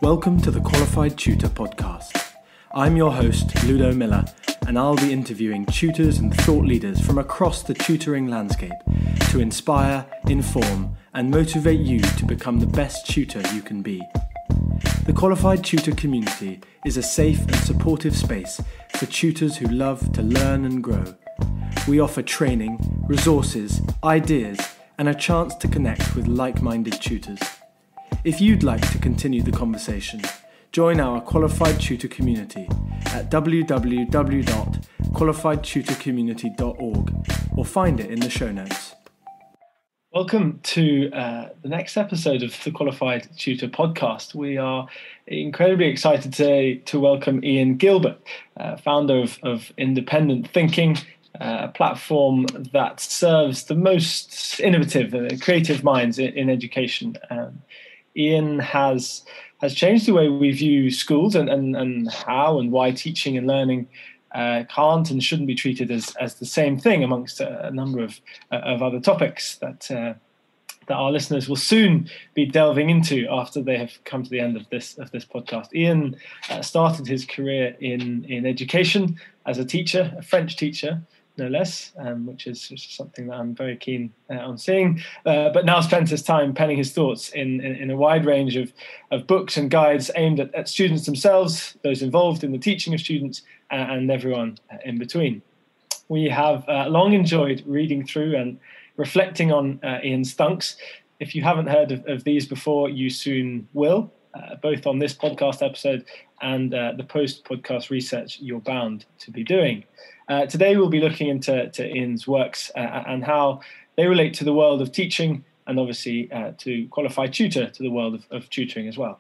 Welcome to the Qualified Tutor podcast. I'm your host, Ludo Miller, and I'll be interviewing tutors and thought leaders from across the tutoring landscape to inspire, inform, and motivate you to become the best tutor you can be. The Qualified Tutor community is a safe and supportive space for tutors who love to learn and grow. We offer training, resources, ideas, and a chance to connect with like-minded tutors. If you'd like to continue the conversation, join our Qualified Tutor community at www.qualifiedtutorcommunity.org or find it in the show notes. Welcome to the next episode of the Qualified Tutor podcast. We are incredibly excited today to welcome Ian Gilbert, founder of Independent Thunking, a platform that serves the most innovative and creative minds in education. Ian has changed the way we view schools and how and why teaching and learning can't and shouldn't be treated as the same thing amongst a number of other topics that our listeners will soon be delving into after they have come to the end of this podcast. Ian started his career in education as a teacher, a French teacher, no less, which is something that I'm very keen on seeing, but now spends his time penning his thoughts in a wide range of books and guides aimed at students themselves, those involved in the teaching of students, and everyone in between. We have long enjoyed reading through and reflecting on Ian's thunks. If you haven't heard of these before, you soon will, both on this podcast episode and the post-podcast research you're bound to be doing. Today we'll be looking into Ian's works and how they relate to the world of teaching and obviously to Qualified Tutor, to the world of tutoring as well.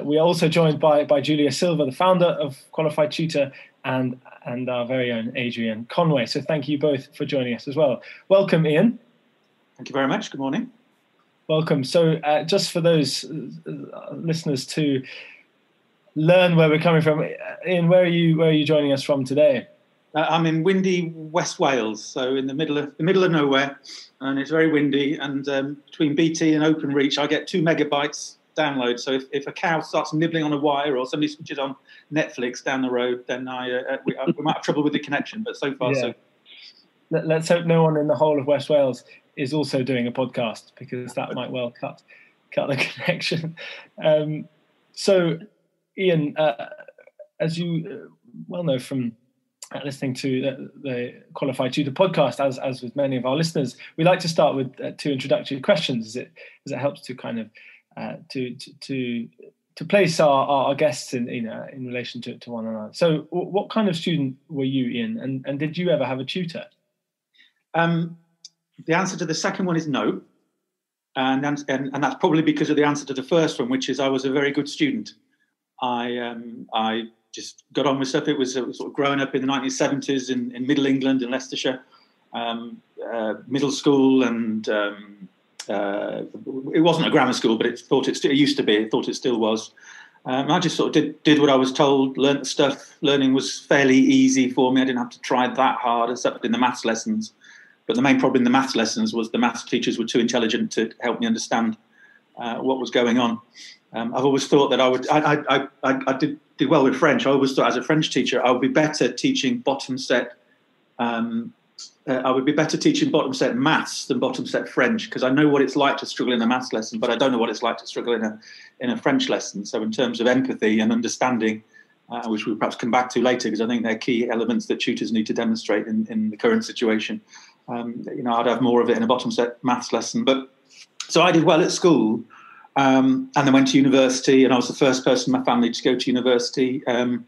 We are also joined by Julia Silva, the founder of Qualified Tutor, and our very own Adrian Conway. So thank you both for joining us as well. Welcome, Ian. Thank you very much. Good morning. Welcome. So just for those listeners to learn where we're coming from, Ian, where are you joining us from today? I'm in windy West Wales, so in the middle of nowhere, and it's very windy. And between BT and OpenReach, I get 2 megabytes download. So if a cow starts nibbling on a wire or somebody switches on Netflix down the road, then we might have trouble with the connection. But so far, so. Let's hope no one in the whole of West Wales is also doing a podcast, because that might well cut the connection. So, Ian, as you well know from listening to the Qualified Tutor podcast, as with many of our listeners, we like to start with 2 introductory questions, as it helps to kind of to place our guests in relation to one another. So, what kind of student were you, Ian, and did you ever have a tutor? The answer to the second one is no, and that's probably because of the answer to the first one, which is I was a very good student. I just got on with stuff. It was sort of growing up in the 1970s in Middle England, in Leicestershire, middle school, and it wasn't a grammar school, but it used to be. I thought it still was. I just sort of did what I was told, learnt the stuff. Learning was fairly easy for me. I didn't have to try that hard, except in the maths lessons. But the main problem in the maths lessons was the maths teachers were too intelligent to help me understand what was going on. I've always thought that I did well with French. I always thought as a French teacher I would be better teaching bottom set. I would be better teaching bottom set maths than bottom set French, because I know what it's like to struggle in a maths lesson, but I don't know what it's like to struggle in a French lesson. So in terms of empathy and understanding, which we'll perhaps come back to later, because I think they're key elements that tutors need to demonstrate in the current situation. I'd have more of it in a bottom set maths lesson. But so I did well at school. And then went to university, and I was the first person in my family to go to university. I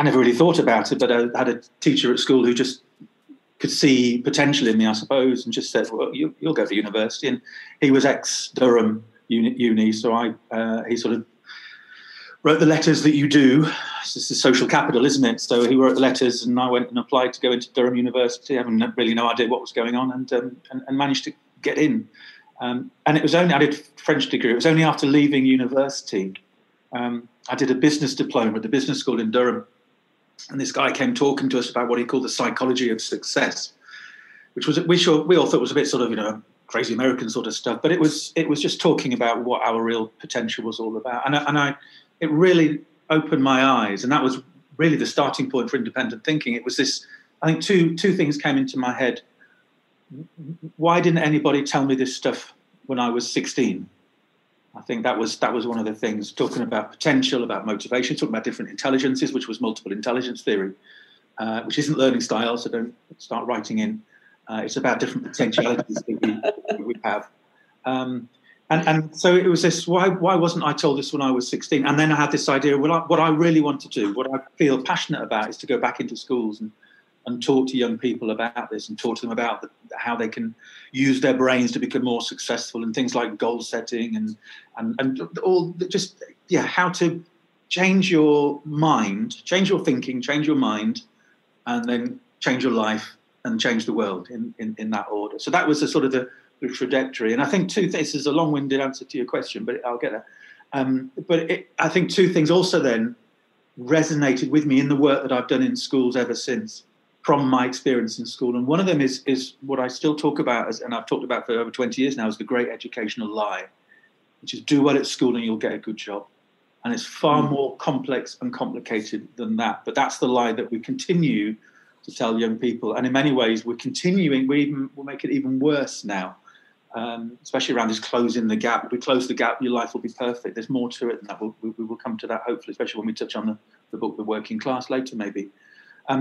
never really thought about it, but I had a teacher at school who just could see potential in me, I suppose, and just said, well, you'll go to university. And he was ex-Durham uni, so he sort of wrote the letters that you do. This is social capital, isn't it? So he wrote the letters, and I went and applied to go into Durham University, having really no idea what was going on, and managed to get in. And it was only, I did a French degree, it was only after leaving university. I did a business diploma at the business school in Durham. And this guy came talking to us about what he called the psychology of success, which was, we all thought was a bit sort of, crazy American sort of stuff. But it was just talking about what our real potential was all about. And I it really opened my eyes, and that was really the starting point for independent thinking. It was this, I think two things came into my head. Why didn't anybody tell me this stuff when I was 16? I think that was one of the things, talking about potential, about motivation, talking about different intelligences, which was multiple intelligence theory, which isn't learning style, so don't start writing in. It's about different potentialities that we have. And so it was this, why wasn't I told this when I was 16? And then I had this idea, what I really want to do, what I feel passionate about, is to go back into schools and talk to young people about this, and talk to them about how they can use their brains to become more successful, and things like goal setting and all, just, how to change your mind, change your thinking, change your mind, and then change your life and change the world in that order. So that was the sort of the trajectory. And I think this is a long-winded answer to your question, but I'll get there. I think two things also then resonated with me in the work that I've done in schools ever since, from my experience in school. And one of them is what I still talk about, and I've talked about for over 20 years now, is the great educational lie, which is do well at school and you'll get a good job. And it's far more complex and complicated than that. But that's the lie that we continue to tell young people. And in many ways, we're continuing, we'll make it even worse now, especially around this closing the gap. If we close the gap, your life will be perfect. There's more to it than that. We will come to that, hopefully, especially when we touch on the book, The Working Class, later maybe.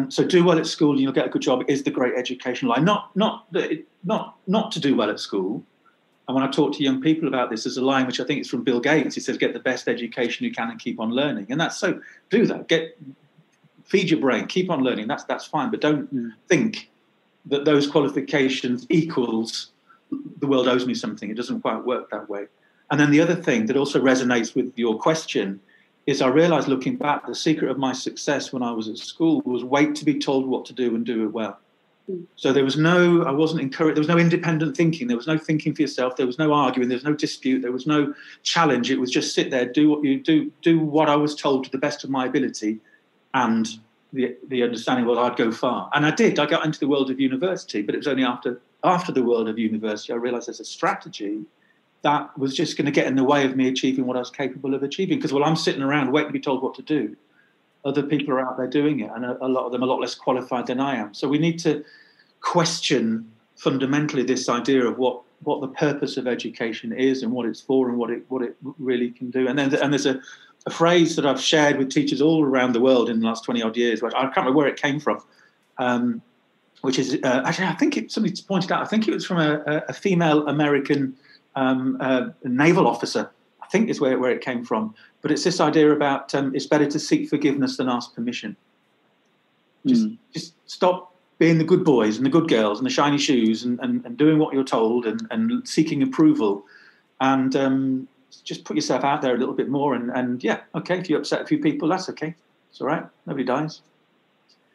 So do well at school and you'll get a good job is the great educational lie. Not to do well at school. And when I talk to young people about this, there's a line which I think is from Bill Gates. He says, get the best education you can and keep on learning. And that's so, do that. Feed your brain, keep on learning. That's fine. But don't think that those qualifications equals the world owes me something. It doesn't quite work that way. And then the other thing that also resonates with your question is I realized, looking back, the secret of my success when I was at school was wait to be told what to do and do it well. So I wasn't encouraged, there was no independent thinking, there was no thinking for yourself, there was no arguing, there was no dispute, there was no challenge. It was just sit there, do what you do what I was told to the best of my ability, and the understanding was I'd go far. And I did. I got into the world of university, but it was only after the world of university I realized there's a strategy that was just going to get in the way of me achieving what I was capable of achieving. Because while I'm sitting around waiting to be told what to do, other people are out there doing it, and a lot of them a lot less qualified than I am. So we need to question fundamentally this idea of what the purpose of education is and what it's for and what it really can do. And there's a phrase that I've shared with teachers all around the world in the last 20 odd years, which I can't remember where it came from, which is actually, I think somebody pointed out, I think it was from a female American naval officer, I think is where it came from. But it's this idea about it's better to seek forgiveness than ask permission. Just stop being the good boys and the good girls and the shiny shoes and doing what you're told and seeking approval, and just put yourself out there a little bit more. And okay, if you upset a few people, that's okay. It's all right. Nobody dies.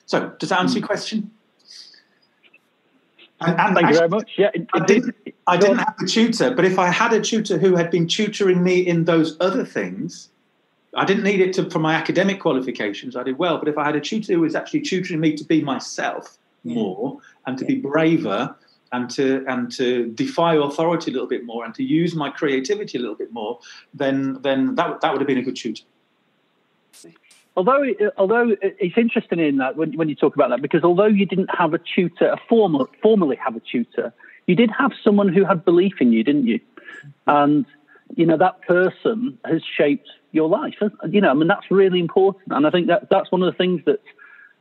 So does that answer your question? And Thank you very much. Yeah, I didn't have a tutor, but if I had a tutor who had been tutoring me in those other things, I didn't need it for my academic qualifications. I did well, but if I had a tutor who was actually tutoring me to be myself more and to be braver and to defy authority a little bit more and to use my creativity a little bit more, then that would have been a good tutor. Although it's interesting in that when you talk about that, because although you didn't have a tutor, formally have a tutor, you did have someone who had belief in you, didn't you? And that person has shaped your life. That's really important. And I think that's one of the things that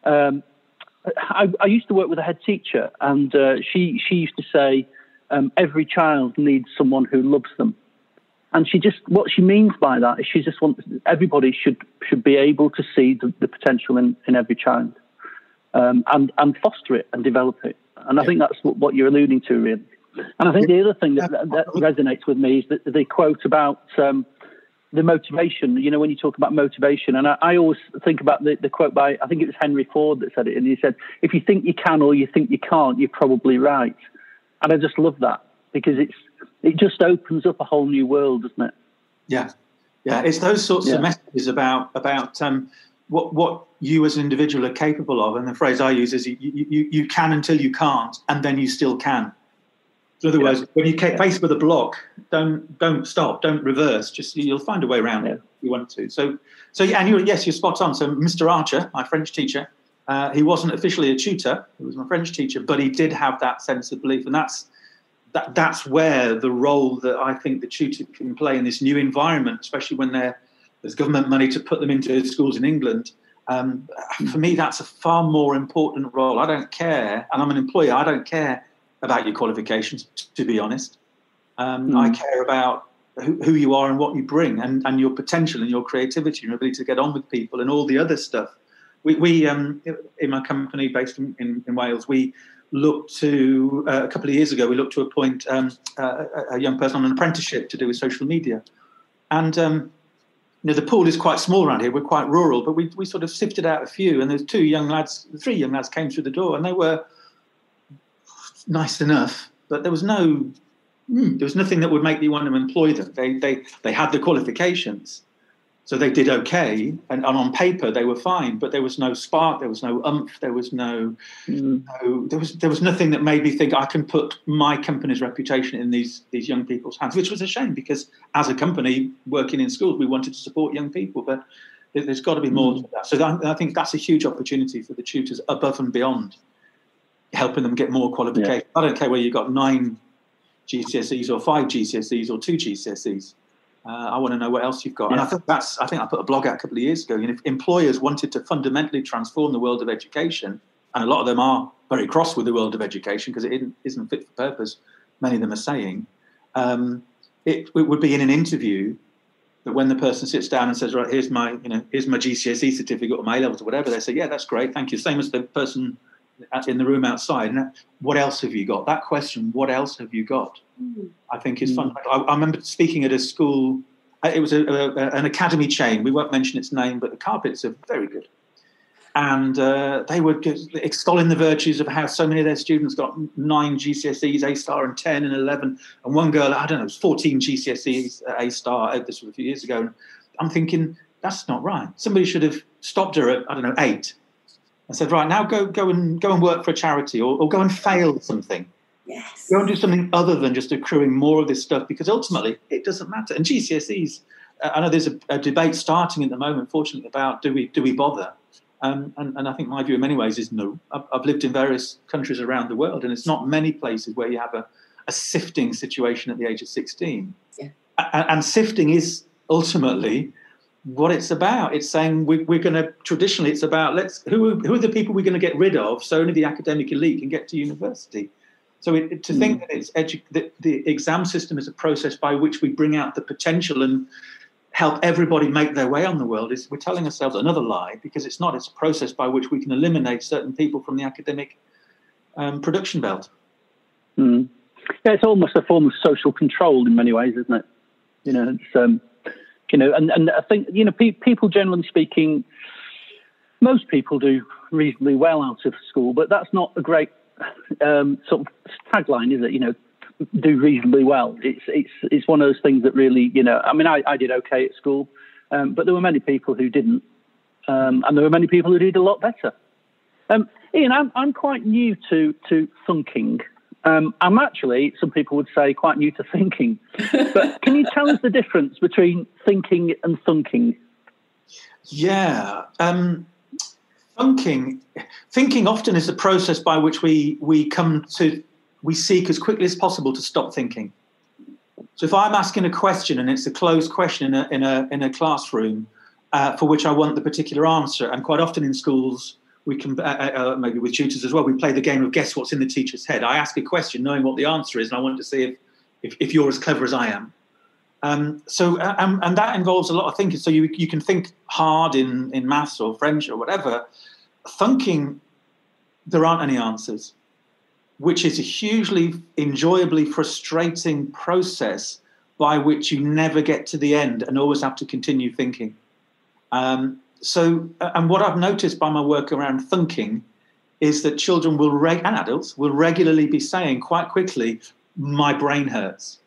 I used to work with a head teacher, and she used to say every child needs someone who loves them. And what she means by that is she just wants everybody should be able to see the potential in every child, and foster it and develop it. And I think that's what you're alluding to, really. And I think the other thing that resonates with me is that the quote about the motivation. When you talk about motivation, and I always think about the quote by, I think it was Henry Ford that said it, and he said, "If you think you can or you think you can't, you're probably right." And I just love that, because it just opens up a whole new world, doesn't it? Yeah. It's those sorts of messages about what you as an individual are capable of. And the phrase I use is you can until you can't, and then you still can. In other words, when you get faced with a block, don't stop, don't reverse. Just you'll find a way around it if you want to. So yeah, and you're spot on. So Mr. Archer, my French teacher, he wasn't officially a tutor. He was my French teacher, but he did have that sense of belief, and that's where the role that I think the tutor can play in this new environment, especially when there's government money to put them into schools in England. For me, that's a far more important role. I don't care, and I'm an employer. I don't care about your qualifications, to be honest. I care about who you are and what you bring, and your potential and your creativity and your ability to get on with people and all the other stuff. We in my company based in Wales, we looked to, a couple of years ago, we looked to appoint a young person on an apprenticeship to do with social media. And the pool is quite small around here. We're quite rural, but we sort of sifted out a few, and there's three young lads came through the door, and they were nice enough, but there was nothing that would make me want to employ them. They had the qualifications, so they did okay, and on paper they were fine, but there was no spark, there was no oomph, there was there was nothing that made me think I can put my company's reputation in these young people's hands, which was a shame, because as a company working in schools, we wanted to support young people, but there's got to be more to that. So I think that's a huge opportunity for the tutors above and beyond helping them get more qualification. I don't care whether you've got 9 GCSEs or 5 GCSEs or 2 GCSEs. I want to know what else you've got. And I think I put a blog out a couple of years ago. If employers wanted to fundamentally transform the world of education, and a lot of them are very cross with the world of education because it isn't fit for purpose, many of them are saying, it would be in an interview that when the person sits down and says, right, here's my GCSE certificate or my A-levels or whatever, they say, yeah, that's great, thank you. Same as the person in the room outside. And what else have you got? That question, what else have you got? I think is fundamental. I remember speaking at a school. It was an academy chain. We won't mention its name, but the carpets are very good. And they were extolling the virtues of how so many of their students got 9 GCSEs, A-star, and 10 and 11. And one girl, I don't know, it was 14 GCSEs, A-star. This was a few years ago. And I'm thinking, that's not right. Somebody should have stopped her at, 8. I said, right, now go and work for a charity or go and fail something. Yes. Go and do something other than just accruing more of this stuff, because ultimately it doesn't matter. And GCSEs, I know there's a debate starting at the moment, fortunately, about do we bother? And I think my view in many ways is no. I've lived in various countries around the world, and it's not many places where you have a sifting situation at the age of 16. Yeah. And sifting is ultimately what it's about. It's saying we're going to, traditionally it's about who are the people we're going to get rid of so only the academic elite can get to university. So to think that the exam system is a process by which we bring out the potential and help everybody make their way on the world, we're telling ourselves another lie, because it's not. It's a process by which we can eliminate certain people from the academic production belt. Yeah, it's almost a form of social control in many ways, isn't it? It's and I think people generally speaking, most people do reasonably well out of school, but that's not a great sort of tagline, is it? Do reasonably well. It's one of those things that really, I did okay at school, but there were many people who didn't, and there were many people who did a lot better. Ian, I'm quite new to Thunking. I'm actually, some people would say, quite new to thinking. But can you tell us the difference between thinking and thunking? Yeah. Thinking often is the process by which we seek as quickly as possible to stop thinking. So if I'm asking a question and it's a closed question in a classroom for which I want the particular answer, and quite often in schools, we can, maybe with tutors as well, we play the game of guess what's in the teacher's head. I ask a question knowing what the answer is, and I want to see if you're as clever as I am. And that involves a lot of thinking. So you can think hard in maths or French or whatever. Thunking, there aren't any answers, which is a hugely enjoyably frustrating process by which you never get to the end and always have to continue thinking. And what I've noticed by my work around Thunking is that children and adults will regularly be saying quite quickly, my brain hurts.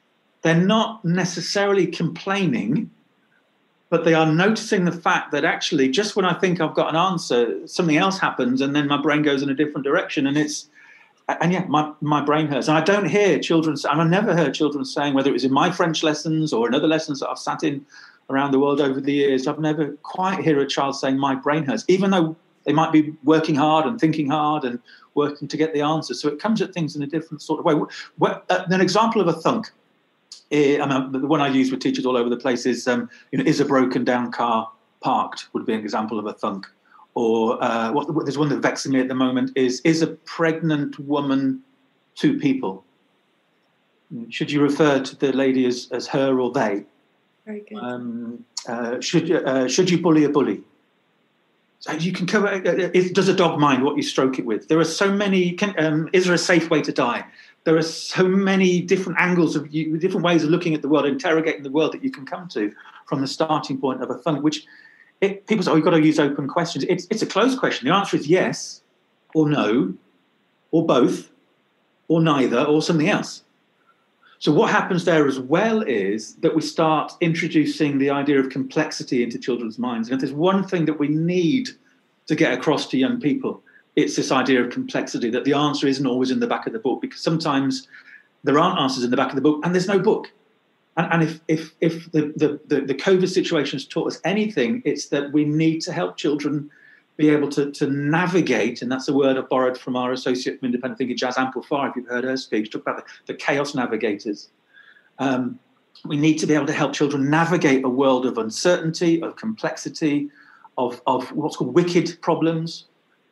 They're not necessarily complaining, but they are noticing the fact that actually just when I think I've got an answer, something else happens and then my brain goes in a different direction. And and yeah, my brain hurts. And I don't hear children, and I never heard children saying, whether it was in my French lessons or in other lessons that I've sat in around the world over the years, I've never quite heard a child saying my brain hurts, even though they might be working hard and thinking hard and working to get the answer. So it comes at things in a different sort of way. An example of a thunk, the one I use with teachers all over the place is, is a broken down car parked, would be an example of a thunk. Or there's one that vexes me at the moment is a pregnant woman two people? Should you refer to the lady as her or they? Very good. Should you bully a bully? So you can cover. Does a dog mind what you stroke it with? There are so many. Is there a safe way to die? There are so many different angles of different ways of looking at the world, interrogating the world that you can come to from the starting point of a thunk. Which people say, oh, you've got to use open questions. It's a closed question. The answer is yes, or no, or both, or neither, or something else. So what happens there as well is that we start introducing the idea of complexity into children's minds. And if there's one thing that we need to get across to young people, it's this idea of complexity, that the answer isn't always in the back of the book, because sometimes there aren't answers in the back of the book and there's no book. And if the COVID situation has taught us anything, it's that we need to help children be able to navigate, and that's a word I borrowed from our associate from Independent Thinking, Jazz Amplifier, if you've heard her speak. She talked about the chaos navigators. We need to be able to help children navigate a world of uncertainty, of complexity, of what's called wicked problems.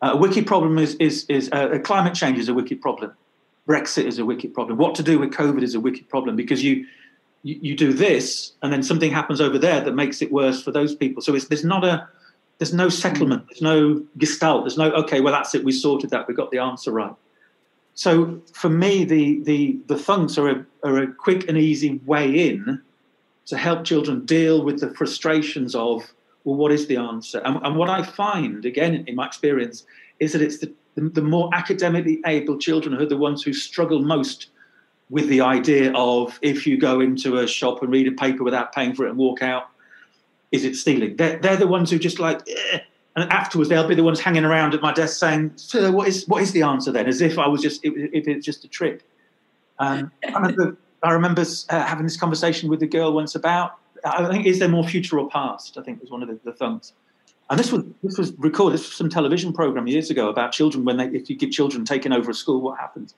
A wicked problem is climate change is a wicked problem. Brexit is a wicked problem. What to do with COVID is a wicked problem, because you do this and then something happens over there that makes it worse for those people. So there's no settlement, there's no gestalt, there's no, okay, well, that's it, we sorted that, we got the answer right. So for me, the thunks are a quick and easy way in to help children deal with the frustrations of, well, what is the answer? And what I find, again, in my experience, is that it's the more academically able children who are the ones who struggle most with the idea of, if you go into a shop and read a paper without paying for it and walk out, is it stealing? They're the ones who just like, and afterwards they'll be the ones hanging around at my desk saying, "So what is the answer then?" As if I was if it's just a trick. I remember having this conversation with a girl once about, I think, is there more future or past? I think was one of the thunks. And this was recorded. This was some television program years ago about children if you give children taking over a school, what happens?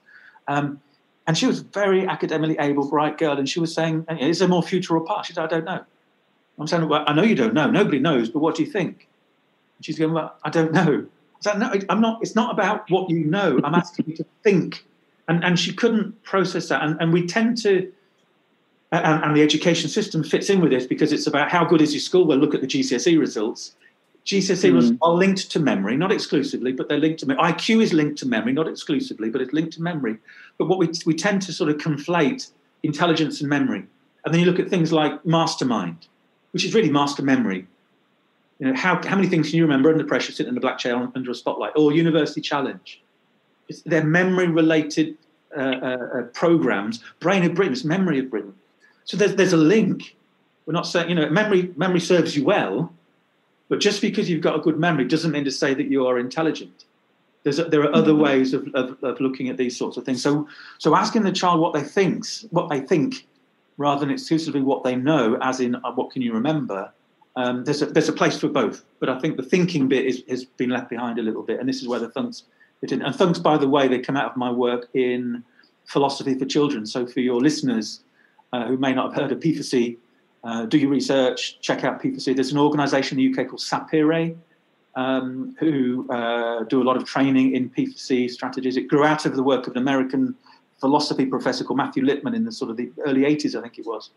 And she was a very academically able, bright girl, and she was saying, "Is there more future or past?" She said, "I don't know." I'm saying, "Well, I know you don't know. Nobody knows, but what do you think?" And she's going, "Well, I don't know." I said, "No, I'm not. It's not about what you know. I'm asking you to think." And she couldn't process that. And we tend to, and the education system fits in with this, because it's about how good is your school. Well, look at the GCSE results. GCSE results are linked to memory, not exclusively, but they're linked to memory. IQ is linked to memory, not exclusively, but it's linked to memory. But what we tend to sort of conflate intelligence and memory. And then you look at things like mastermind, which is really master memory. You know, how many things can you remember under pressure, sitting in a black chair under a spotlight? Or university challenge. They're memory-related programs. Brain of Britain is memory of Britain. So there's a link. We're not saying, memory serves you well, but just because you've got a good memory doesn't mean to say that you are intelligent. There are other ways of looking at these sorts of things. So asking the child what they think, rather than exclusively what they know, as in what can you remember, there's a place for both. But I think the thinking bit has been left behind a little bit, and this is where the thunks fit in. And thunks, by the way, they come out of my work in philosophy for children. So for your listeners who may not have heard of P4C, do your research, check out P4C. There's an organisation in the UK called Sapere, who do a lot of training in P4C strategies. It grew out of the work of an American philosophy professor called Matthew Lippman in the sort of the early 80s, I think it was,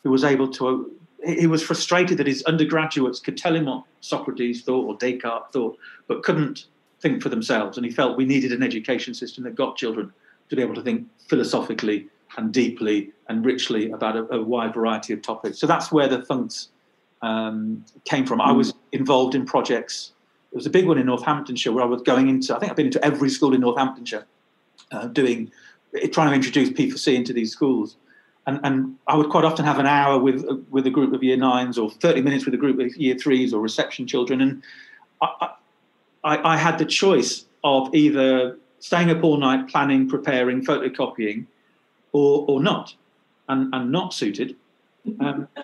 who was able to, he was frustrated that his undergraduates could tell him what Socrates thought or Descartes thought, but couldn't think for themselves. And he felt we needed an education system that got children to be able to think philosophically and deeply and richly about a wide variety of topics. So that's where the thunks came from. I was involved in projects. There was a big one in Northamptonshire where I was going into, I think I've been into every school in Northamptonshire, trying to introduce P4C into these schools. And I would quite often have an hour with a group of year 9s, or 30 minutes with a group of year 3s or reception children. And I had the choice of either staying up all night, planning, preparing, photocopying, or not, and not suited.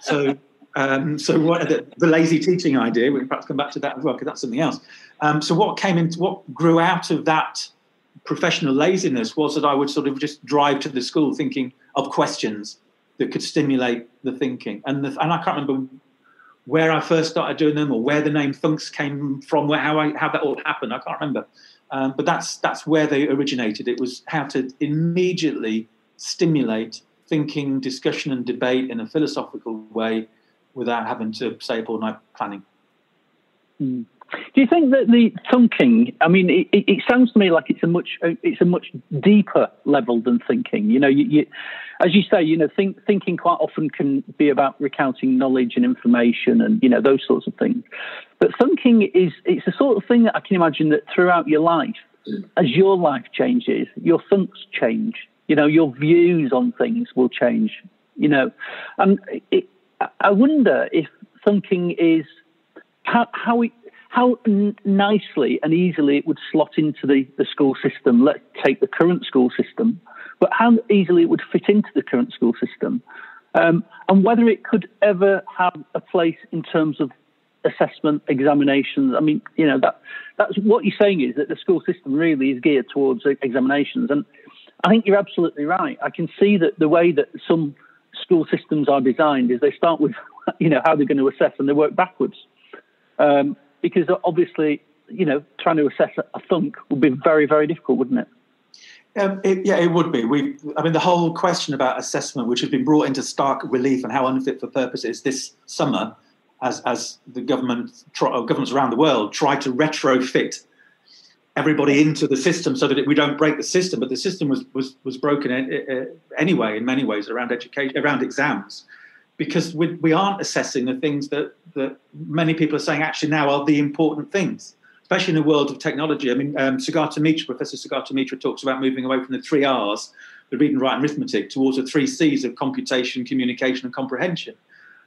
So what the lazy teaching idea, we can perhaps come back to that as well, because that's something else. So what grew out of that professional laziness was that I would sort of just drive to the school thinking of questions that could stimulate the thinking. And I can't remember where I first started doing them or where the name Thunks came from, how that all happened. I can't remember. But that's where they originated. It was how to immediately stimulate thinking, discussion and debate in a philosophical way without having to stay up all night planning. Mm. Do you think that the Thunking, I mean, it sounds to me like it's a much deeper level than thinking. You know, you as you say, you know, thinking quite often can be about recounting knowledge and information and, you know, those sorts of things. But Thunking it's the sort of thing that I can imagine that throughout your life, as your life changes, your Thunks change. You know, your views on things will change. You know, and I wonder if Thunking is how nicely and easily it would slot into the school system. Let's take the current school system, but how easily it would fit into the current school system, and whether it could ever have a place in terms of assessment, examinations. I mean, you know, that's what you're saying is that the school system really is geared towards examinations, and I think you're absolutely right. I can see that the way that some school systems are designed is they start with, you know, how they're going to assess and they work backwards. Because obviously, you know, trying to assess a thunk would be very, very difficult, wouldn't it? It would be. The whole question about assessment, which has been brought into stark relief and how unfit for purpose it is this summer, as the governments around the world try to retrofit everybody into the system so that we don't break the system. But the system was broken anyway in many ways around education, around exams. Because we aren't assessing the things that many people are saying actually now are the important things, especially in the world of technology. I mean, Professor Sugata Mitra talks about moving away from the 3 R's, the reading, writing, arithmetic, towards the 3 C's of computation, communication, and comprehension.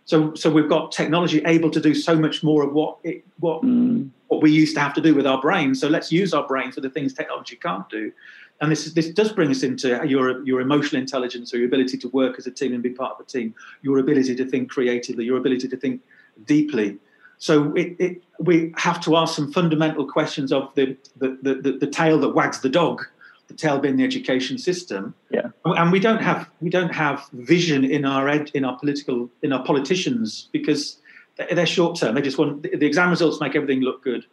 So we've got technology able to do so much more of what we used to have to do with our brains. So let's use our brain for the things technology can't do. And this does bring us into your emotional intelligence, or your ability to work as a team and be part of a team, your ability to think creatively, your ability to think deeply. So we have to ask some fundamental questions of the tail that wags the dog, the tail being the education system. Yeah. And we don't have vision in our politicians, because they're short term. They just want the exam results make everything look good.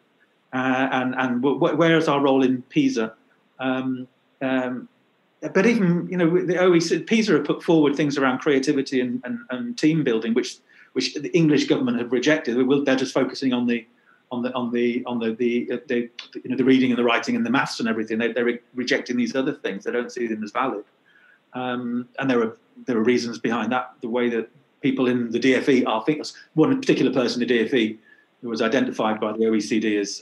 And where is our role in PISA? But even, you know, the OECD, PISA have put forward things around creativity and team building, which the English government have rejected. They're just focusing on the reading and the writing and the maths and everything. They're rejecting these other things. They don't see them as valid. And there are reasons behind that. The way that people in the DFE are thinking. One particular person in the DFE who was identified by the OECD as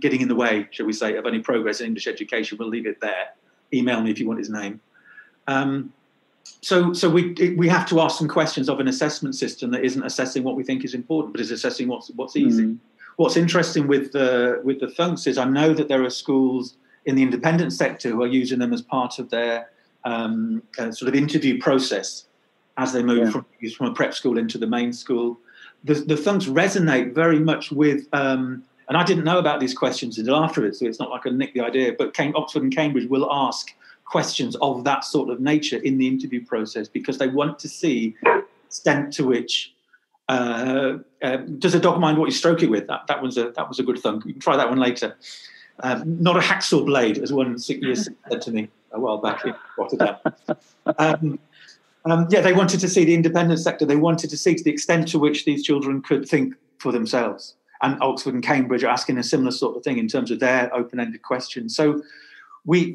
getting in the way, shall we say, of any progress in English education. We'll leave it there. Email me if you want his name. So we have to ask some questions of an assessment system that isn't assessing what we think is important, but is assessing what's easy. Mm. What's interesting with the Thunks is I know that there are schools in the independent sector who are using them as part of their sort of interview process as they move from a prep school into the main school. The Thunks resonate very much with, and I didn't know about these questions until afterwards, so it's not like I nicked the idea, but Oxford and Cambridge will ask questions of that sort of nature in the interview process because they want to see the extent to which, does a dog mind what you stroke it with? That was a good Thunk. You can try that one later. Not a hacksaw blade, as one year said to me a while back in Rotterdam. They wanted to see the independent sector. They wanted to see to the extent to which these children could think for themselves. And Oxford and Cambridge are asking a similar sort of thing in terms of their open-ended questions. So we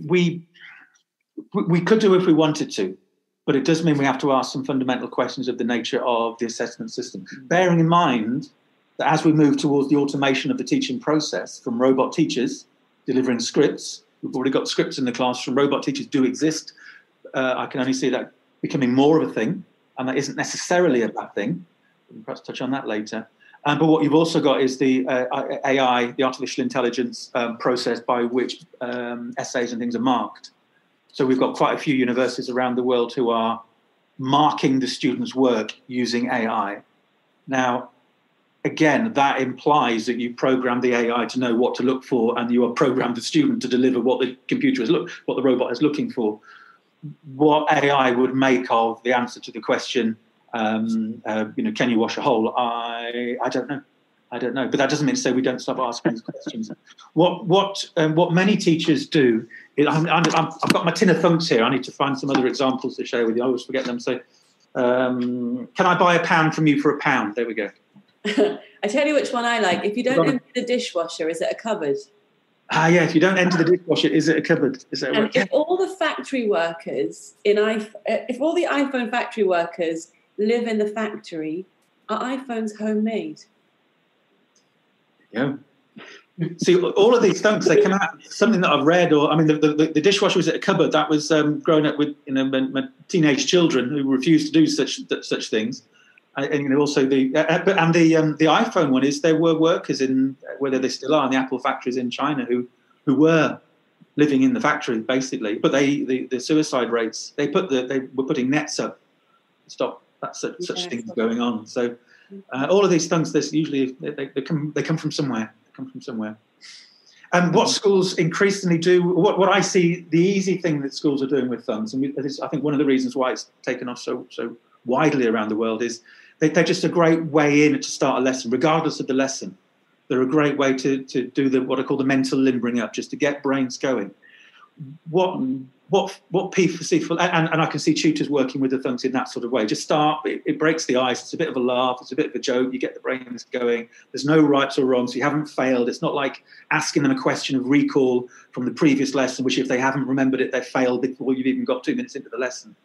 could do if we wanted to, but it does mean we have to ask some fundamental questions of the nature of the assessment system. Bearing in mind that as we move towards the automation of the teaching process from robot teachers delivering scripts, we've already got scripts in the classroom, robot teachers do exist. I can only see that becoming more of a thing, and that isn't necessarily a bad thing. We can perhaps touch on that later. But what you've also got is the AI, the artificial intelligence process by which essays and things are marked. So we've got quite a few universities around the world who are marking the students' work using AI. Now, again, that implies that you program the AI to know what to look for, and you are programmed the student to deliver what the what the robot is looking for. What AI would make of the answer to the question, can you wash a hole? I don't know. But that doesn't mean to say we don't stop asking these questions. What many teachers do is, I've got my tin of thunks here. I need to find some other examples to share with you. I always forget them. So, can I buy a pound from you for a pound? There we go. I tell you which one I like. If you don't enter the dishwasher, is it a cupboard? Yeah. If you don't enter the dishwasher, is it a cupboard? If all the factory workers if all the iPhone factory workers live in the factory, are iPhones homemade? Yeah. See, all of these thunks, they come out something that I've read, or the dishwasher was at a cupboard. That was growing up with my teenage children who refused to do such things. And also the iPhone one is there were workers in, whether they still are, in the Apple factories in China who were living in the factory basically, but the suicide rates, they were putting nets up to stop such things going on. So all of these things, there's usually they come from somewhere. And what schools increasingly do, what I see, the easy thing that schools are doing with thumbs, and I think one of the reasons why it's taken off so widely around the world is they're just a great way in to start a lesson, regardless of the lesson. They're a great way to do what I call the mental limbering up, just to get brains going. What P4C, and I can see tutors working with the thumbs in that sort of way. Just start, it breaks the ice, it's a bit of a laugh, it's a bit of a joke, you get the brains going. There's no rights or wrongs, you haven't failed. It's not like asking them a question of recall from the previous lesson, which if they haven't remembered it, they've failed before you've even got 2 minutes into the lesson.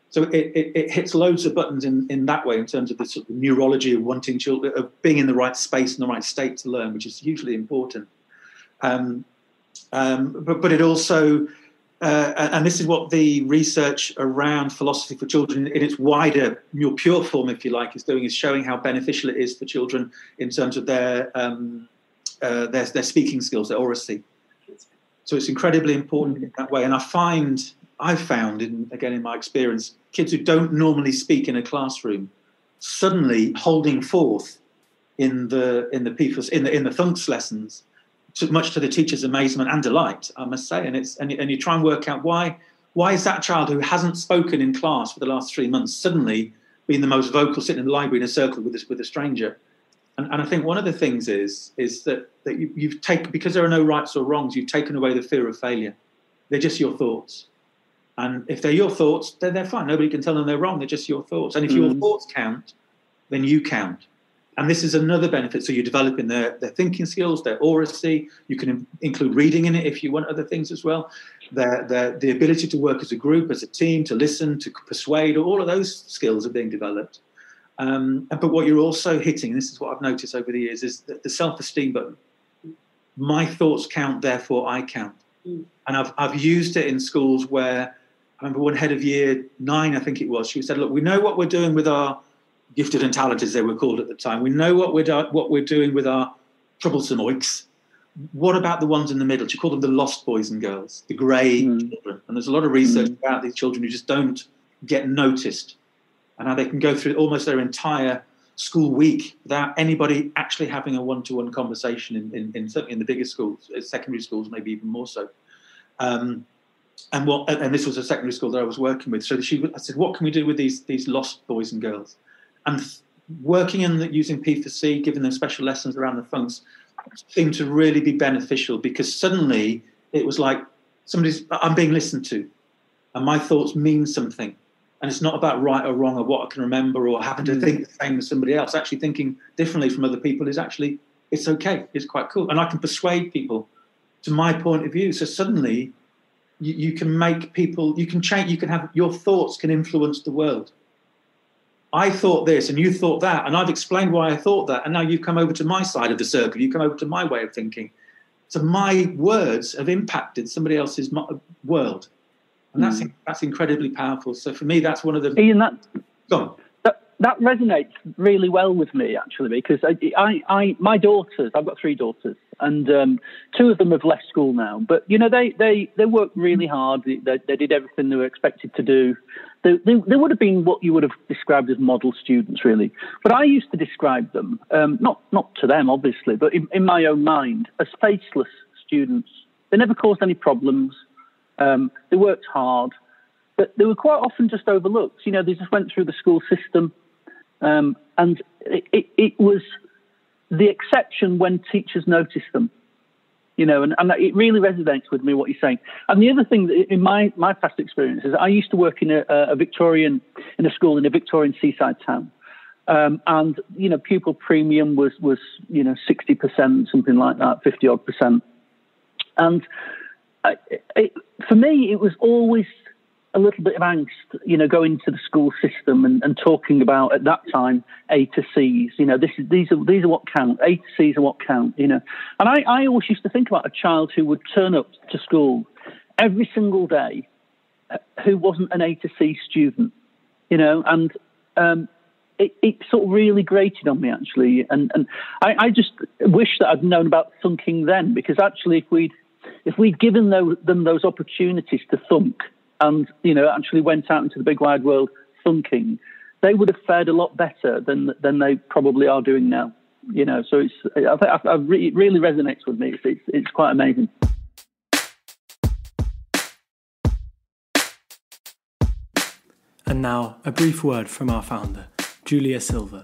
So it hits loads of buttons in that way, in terms of the sort of neurology of wanting children, of being in the right space and the right state to learn, which is hugely important. But it also, and this is what the research around philosophy for children in its wider, more pure form, if you like, is doing, is showing how beneficial it is for children in terms of their speaking skills, their oracy. So it's incredibly important in that way. And I've found, in my experience, kids who don't normally speak in a classroom suddenly holding forth in the Thunks lessons, much to the teacher's amazement and delight, I must say. And you try and work out why is that child who hasn't spoken in class for the last 3 months suddenly being the most vocal, sitting in the library in a circle with a stranger. And I think one of the things is that you've taken, because there are no rights or wrongs, you've taken away the fear of failure. They're just your thoughts. And if they're your thoughts, then they're fine. Nobody can tell them they're wrong. They're just your thoughts. And if your thoughts count, then you count. And this is another benefit. So you're developing their thinking skills, their oracy. You can include reading in it if you want other things as well. The ability to work as a group, as a team, to listen, to persuade, all of those skills are being developed. But what you're also hitting, and this is what I've noticed over the years, is the self-esteem button. My thoughts count, therefore I count. And I've used it in schools where, I remember one head of year 9, I think it was, she said, look, we know what we're doing with our gifted and talented, as they were called at the time. We know what we're doing with our troublesome oiks. What about the ones in the middle? She called them the lost boys and girls, the grey children. And there's a lot of research about these children who just don't get noticed, and how they can go through almost their entire school week without anybody actually having a one-to-one conversation in certainly in the bigger schools, secondary schools, maybe even more so. And this was a secondary school that I was working with. So I said, what can we do with these lost boys and girls? And working using P4C, giving them special lessons around the funks, seemed to really be beneficial, because suddenly it was like I'm being listened to, and my thoughts mean something. And it's not about right or wrong or what I can remember or having to think the same as somebody else. Actually thinking differently from other people is actually, it's okay. It's quite cool. And I can persuade people to my point of view. So suddenly you can make people, you can change, you can have, your thoughts can influence the world. I thought this and you thought that, and I've explained why I thought that, and now you've come over to my side of the circle. You come over to my way of thinking. So my words have impacted somebody else's world. And that's incredibly powerful. So for me, that's one of the... Ian, Go on. that resonates really well with me, actually, because my daughters, I've got 3 daughters, and 2 of them have left school now. But, you know, they worked really hard. They did everything they were expected to do. They would have been what you would have described as model students, really. But I used to describe them, not to them, obviously, but in my own mind, as faceless students. They never caused any problems. They worked hard, but they were quite often just overlooked. You know, they just went through the school system, and it was the exception when teachers noticed them. You know, and it really resonates with me what you're saying. And the other thing, in my past experiences, I used to work in a school in a Victorian seaside town, and you know, pupil premium was 60%, something like that, 50-odd%. And for me, it was always a little bit of angst, you know, going to the school system and talking about, at that time, A to C's. You know, these are what count. A to C's are what count. You know, and I always used to think about a child who would turn up to school every single day, who wasn't an A to C student. You know, and it sort of really grated on me, actually. And I just wish that I'd known about Thunking then, because actually, if we'd given them those opportunities to thunk, and, you know, actually went out into the big wide world thunking, they would have fared a lot better than they probably are doing now. You know, so it really resonates with me. It's quite amazing. And now, a brief word from our founder, Julia Silver.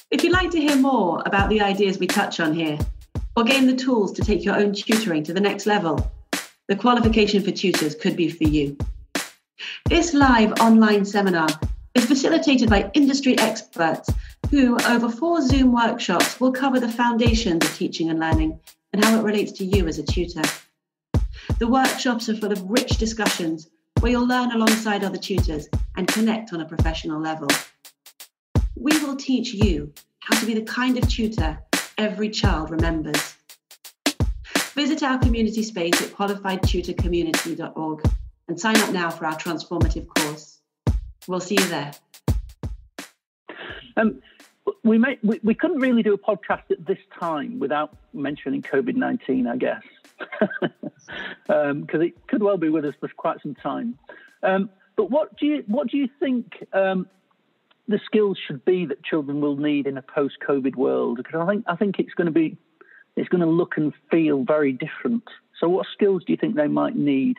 If you'd like to hear more about the ideas we touch on here, or gain the tools to take your own tutoring to the next level, the qualification for tutors could be for you. This live online seminar is facilitated by industry experts who, over 4 Zoom workshops, will cover the foundations of teaching and learning and how it relates to you as a tutor. The workshops are full of rich discussions where you'll learn alongside other tutors and connect on a professional level. We will teach you how to be the kind of tutor every child remembers. Visit our community space at qualifiedtutorcommunity.org and sign up now for our transformative course. We'll see you there. We couldn't really do a podcast at this time without mentioning COVID-19, I guess, because it could well be with us for quite some time. But what do you think the skills should be that children will need in a post-COVID world? Because I think it's going to look and feel very different. So what skills do you think they might need?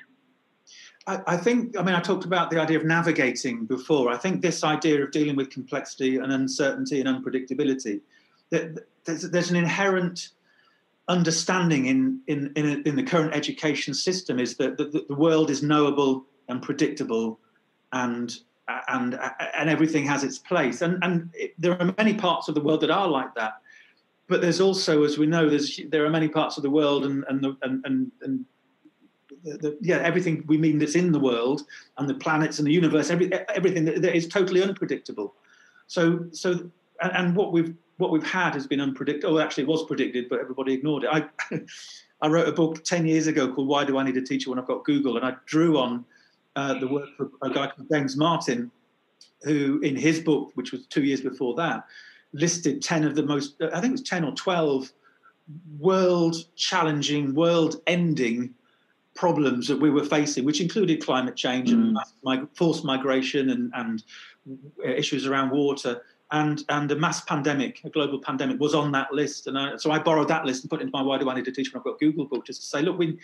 I talked about the idea of navigating before. I think this idea of dealing with complexity and uncertainty and unpredictability, that there's an inherent understanding in the current education system, is that the world is knowable and predictable, and everything has its place. And there are many parts of the world that are like that. But there's also, as we know, there are many parts of the world and everything we mean that's in the world and the planets and the universe, everything that is totally unpredictable. So what we've had has been unpredictable. Oh, actually, it was predicted, but everybody ignored it. I wrote a book 10 years ago called "Why Do I Need a Teacher When I've Got Google?" and I drew on the work of a guy called James Martin, who, in his book, which was 2 years before that, listed 10 of the most, I think it was 10 or 12 world-challenging, world-ending problems that we were facing, which included climate change and forced migration and issues around water. And a mass pandemic, a global pandemic, was on that list. And so I borrowed that list and put it into my "Why Do I Need to Teach When I've Got Google" book, just to say, look, I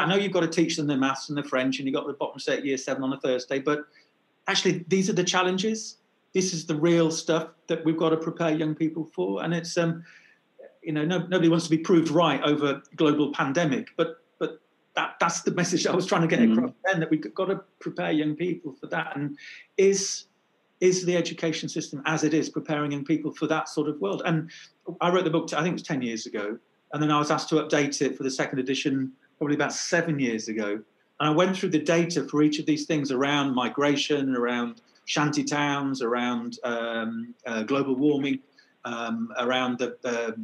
know you've got to teach them the maths and the French, and you've got the bottom set at year 7 on a Thursday, but actually these are the challenges. This is the real stuff that we've got to prepare young people for. And it's, nobody wants to be proved right over global pandemic, but that's the message I was trying to get across then, that we've got to prepare young people for that. And is the education system as it is preparing young people for that sort of world? And I wrote the book, I think it was 10 years ago, and then I was asked to update it for the second edition probably about 7 years ago. And I went through the data for each of these things around migration, around shanty towns, around global warming, around the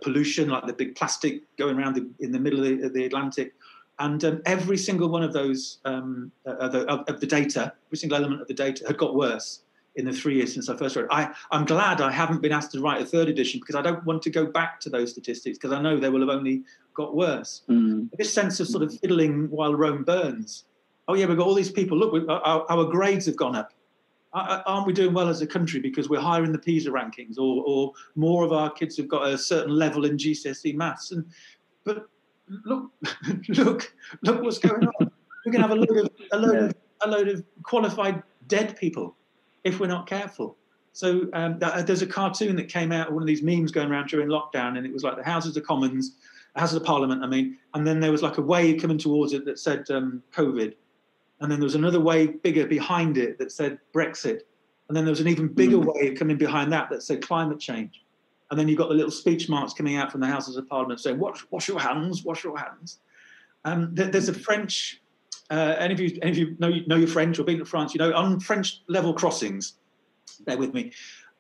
pollution, like the big plastic going around in the middle of the Atlantic. And every single one of those of the data, every single element of the data had got worse in the 3 years since I first wrote it. I'm glad I haven't been asked to write a third edition, because I don't want to go back to those statistics, because I know they will have only got worse. This sense of sort of fiddling while Rome burns. Oh yeah, we've got all these people. Look, our grades have gone up. Aren't we doing well as a country because we're higher in the PISA rankings, or more of our kids have got a certain level in GCSE maths? But look what's going on. We're going to have a load of qualified dead people if we're not careful. So there's a cartoon that came out, one of these memes going around during lockdown, and it was like the Houses of Commons, Houses of Parliament, and then there was like a wave coming towards it that said COVID. And then there was another wave bigger behind it that said Brexit. And then there was an even bigger wave coming behind that said climate change. And then you've got the little speech marks coming out from the Houses of Parliament saying, wash your hands, wash your hands. There's a French, any of you know your French or been to France, you know, on French level crossings, bear with me,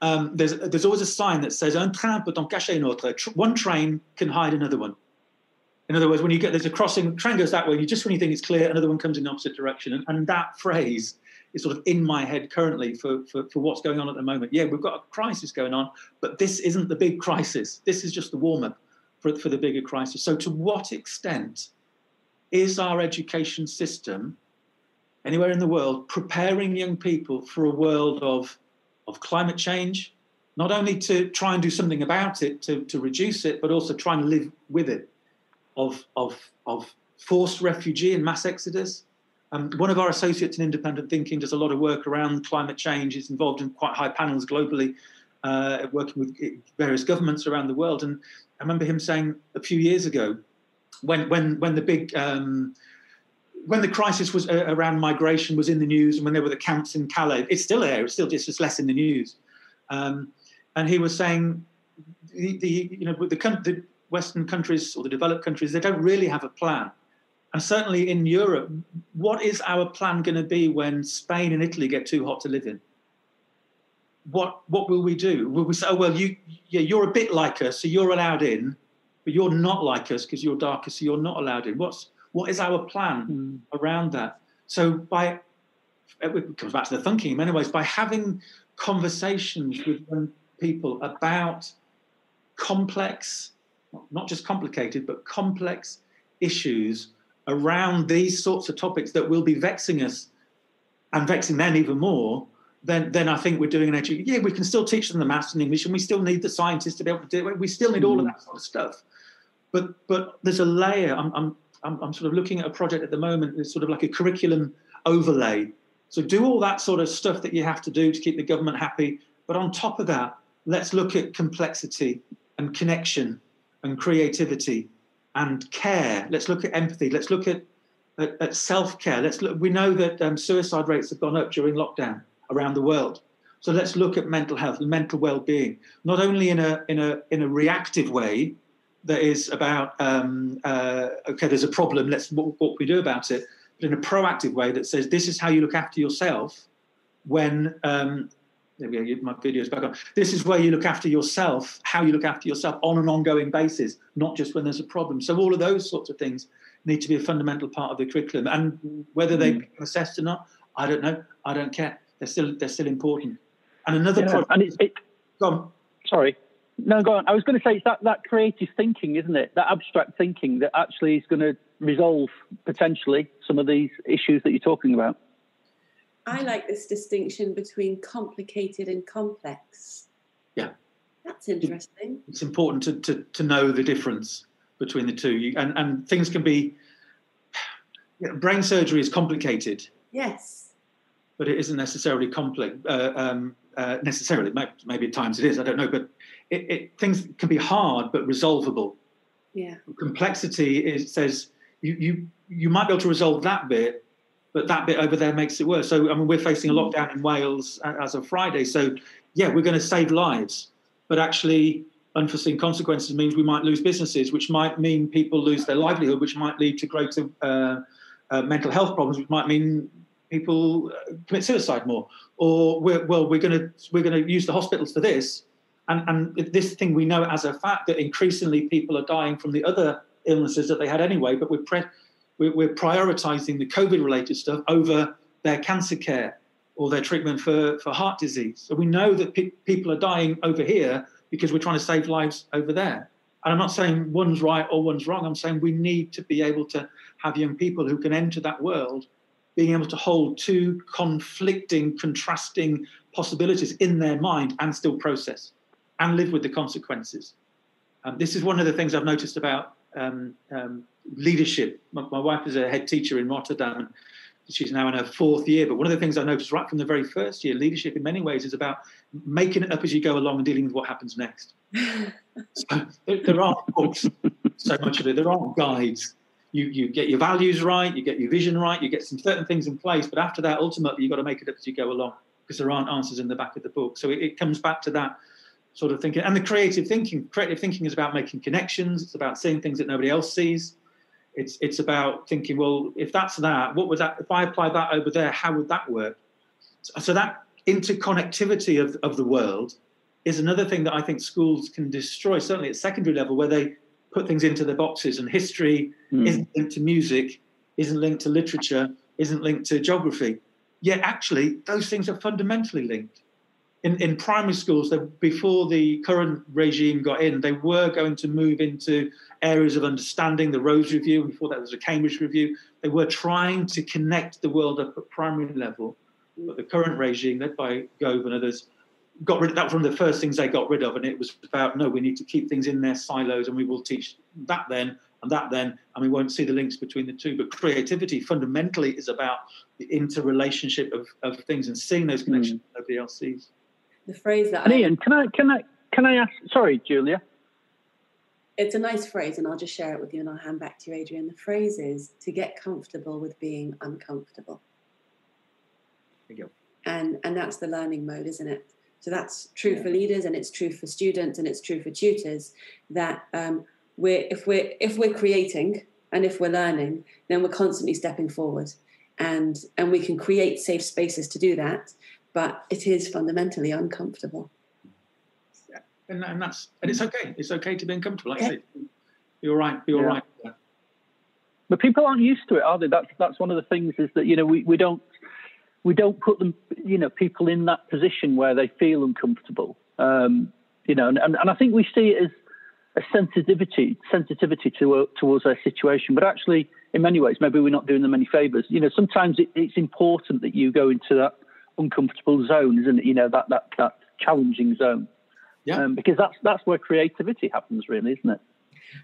there's always a sign that says, un train peut en cacher un autre. One train can hide another one. In other words, when there's a crossing, train goes that way, when you think it's clear, another one comes in the opposite direction. And that phrase is sort of in my head currently for what's going on at the moment. Yeah, we've got a crisis going on, but this isn't the big crisis. This is just the warm-up for the bigger crisis. So to what extent is our education system, anywhere in the world, preparing young people for a world of climate change, not only to try and do something about it, to reduce it, but also try and live with it? Of forced refugee and mass exodus. One of our associates in independent thinking does a lot of work around climate change. He's involved in quite high panels globally, working with various governments around the world. And I remember him saying a few years ago, when the big when the crisis was around migration was in the news, and when there were the camps in Calais, it's still there. It's just less in the news. And he was saying, the Western countries or the developed countries, they don't really have a plan. And certainly in Europe, what is our plan going to be when Spain and Italy get too hot to live in? What will we do? Will we say, oh, well, you're a bit like us, so you're allowed in, but you're not like us because you're darker, so you're not allowed in? What is our plan around that? So it comes back to the Thunking in many ways, by having conversations with young people about complex, not just complicated, but complex issues around these sorts of topics that will be vexing us and vexing them even more, then I think we're doing an education. Yeah, we can still teach them the maths and English, and we still need the scientists to be able to do it. We still need all of that sort of stuff. But there's a layer. I'm sort of looking at a project at the moment. It's sort of like a curriculum overlay. So do all that sort of stuff that you have to do to keep the government happy. But on top of that, let's look at complexity and connection and creativity and care. Let's look at empathy. Let's look at self-care. We know that suicide rates have gone up during lockdown around the world. So let's look at mental health and mental well-being, not only in a reactive way that is about okay, there's a problem, what we do about it, but in a proactive way that says this is how you look after yourself when there we go, my video's back on. This is where you look after yourself, how you look after yourself on an ongoing basis, not just when there's a problem. So all of those sorts of things need to be a fundamental part of the curriculum. And whether they become assessed or not, I don't know. I don't care. They're still important. And another project. And go on. Sorry. No, go on. I was going to say, it's that creative thinking, isn't it? That abstract thinking that actually is going to resolve potentially some of these issues that you're talking about. I like this distinction between complicated and complex. Yeah. That's interesting. It's important to know the difference between the two. And things can be... brain surgery is complicated. Yes. But it isn't necessarily complex. Necessarily, maybe at times it is, I don't know. But things can be hard but resolvable. Yeah. Complexity says you might be able to resolve that bit, but that bit over there makes it worse. So, I mean, we're facing a lockdown in Wales as of Friday. So, yeah, we're going to save lives. But actually, unforeseen consequences means we might lose businesses, which might mean people lose their livelihood, which might lead to greater mental health problems, which might mean people commit suicide more. Or, we're going to use the hospitals for this. And this thing we know as a fact that increasingly people are dying from the other illnesses that they had anyway, but we're prioritising the COVID-related stuff over their cancer care or their treatment for heart disease. So we know that people are dying over here because we're trying to save lives over there. And I'm not saying one's right or one's wrong. I'm saying we need to be able to have young people who can enter that world being able to hold two conflicting, contrasting possibilities in their mind and still process and live with the consequences. This is one of the things I've noticed about leadership. My wife is a head teacher in Rotterdam, and she's now in her 4th year. But one of the things I noticed right from the very first year, leadership in many ways is about making it up as you go along and dealing with what happens next. So there aren't books, so much of it. There aren't guides. You get your values right, you get your vision right, you get some certain things in place. But after that, ultimately, you've got to make it up as you go along because there aren't answers in the back of the book. So it comes back to that sort of thinking. And the creative thinking. Creative thinking is about making connections. It's about seeing things that nobody else sees. It's about thinking, well, if that's that, what would that, if I apply that over there, how would that work? So that interconnectivity of the world is another thing that I think schools can destroy, certainly at secondary level, where they put things into the boxes, and history isn't linked to music, isn't linked to literature, isn't linked to geography. Yet actually, those things are fundamentally linked. In primary schools, before the current regime got in, they were going to move into areas of understanding, the Rose Review, and before that was a Cambridge Review. They were trying to connect the world up at primary level, but the current regime, led by Gove and others, got rid of that. Was one of the first things they got rid of, and it was about, no, we need to keep things in their silos, and we will teach that then, and we won't see the links between the two. But creativity fundamentally is about the interrelationship of things and seeing those connections that nobody else sees. The phrase that Ian, can I ask? Sorry, Julia. It's a nice phrase, and I'll just share it with you, and I'll hand back to you, Adrian. The phrase is to get comfortable with being uncomfortable. There you go. And that's the learning mode, isn't it? So that's true for leaders, and it's true for students, and it's true for tutors. That if we're creating and if we're learning, then we're constantly stepping forward, and we can create safe spaces to do that. But it is fundamentally uncomfortable. Yeah. And it's okay. It's okay to be uncomfortable. Like I said, you're right. You're right. Yeah. But people aren't used to it, are they? That's one of the things, is that, we don't put them, people in that position where they feel uncomfortable. And I think we see it as a sensitivity towards their situation. But actually, in many ways, maybe we're not doing them any favours. Sometimes it's important that you go into that uncomfortable zone, isn't it? That challenging zone. Yeah. Because that's where creativity happens, really, isn't it?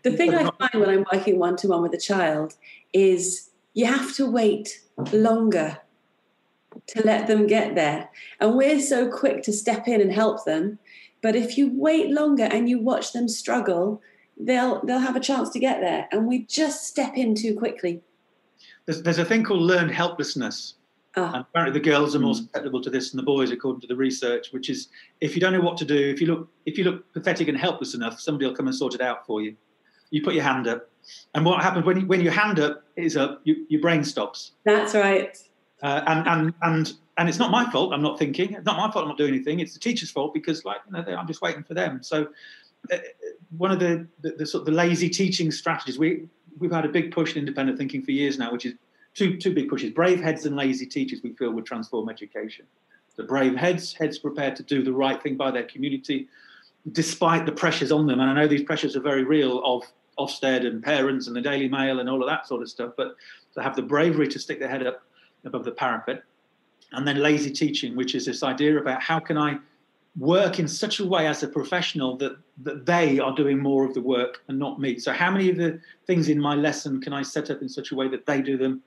The thing I find when I'm working one-to-one with a child is you have to wait longer to let them get there. And we're so quick to step in and help them. But if you wait longer and you watch them struggle, they'll have a chance to get there. And we just step in too quickly. There's a thing called learned helplessness. And apparently the girls are more susceptible to this than the boys, according to the research, which is, if you don't know what to do, if you look pathetic and helpless enough, somebody will come and sort it out for you. You put your hand up. And what happens when your hand up is up, your brain stops. That's right. And it's not my fault. I'm not thinking. It's not my fault. I'm not doing anything. It's the teacher's fault because, I'm just waiting for them. So, one of the sort of the lazy teaching strategies, we've had a big push in independent thinking for years now, which is two big pushes: brave heads and lazy teachers. We feel would transform education. The brave heads prepared to do the right thing by their community, despite the pressures on them. And I know these pressures are very real of Ofsted and parents and the Daily Mail and all of that sort of stuff. But to have the bravery to stick their head up above the parapet. And then lazy teaching, which is this idea about how can I work in such a way as a professional that they are doing more of the work and not me. So how many of the things in my lesson can I set up in such a way that they do them,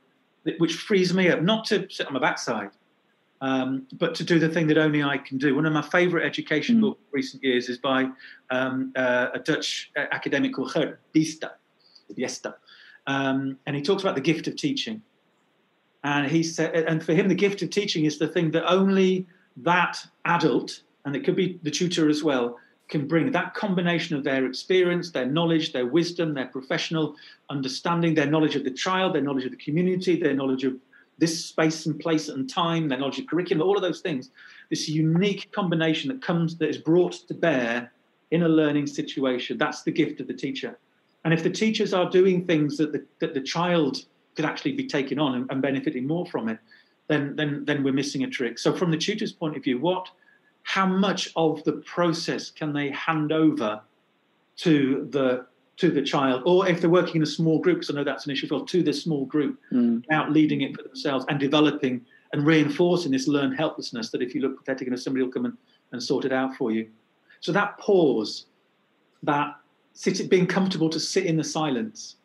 which frees me up, not to sit on my backside, but to do the thing that only I can do. One of my favourite education books in recent years is by a Dutch academic called Gert Biesta. And he talks about the gift of teaching. And he said, and for him, the gift of teaching is the thing that only that adult, and it could be the tutor as well, can bring. That combination of their experience, their knowledge, their wisdom, their professional understanding, their knowledge of the child, their knowledge of the community, their knowledge of this space and place and time, their knowledge of curriculum, all of those things. This unique combination that is brought to bear in a learning situation. That's the gift of the teacher. And if the teachers are doing things that the child could actually be taking on and benefiting more from it, then we're missing a trick. So from the tutor's point of view, how much of the process can they hand over to the child, or if they're working in a small group, because I know that's an issue as well, to this small group, without leading it for themselves and developing and reinforcing this learned helplessness that if you look pathetic enough, somebody will come and sort it out for you. So that pause, being comfortable to sit in the silence.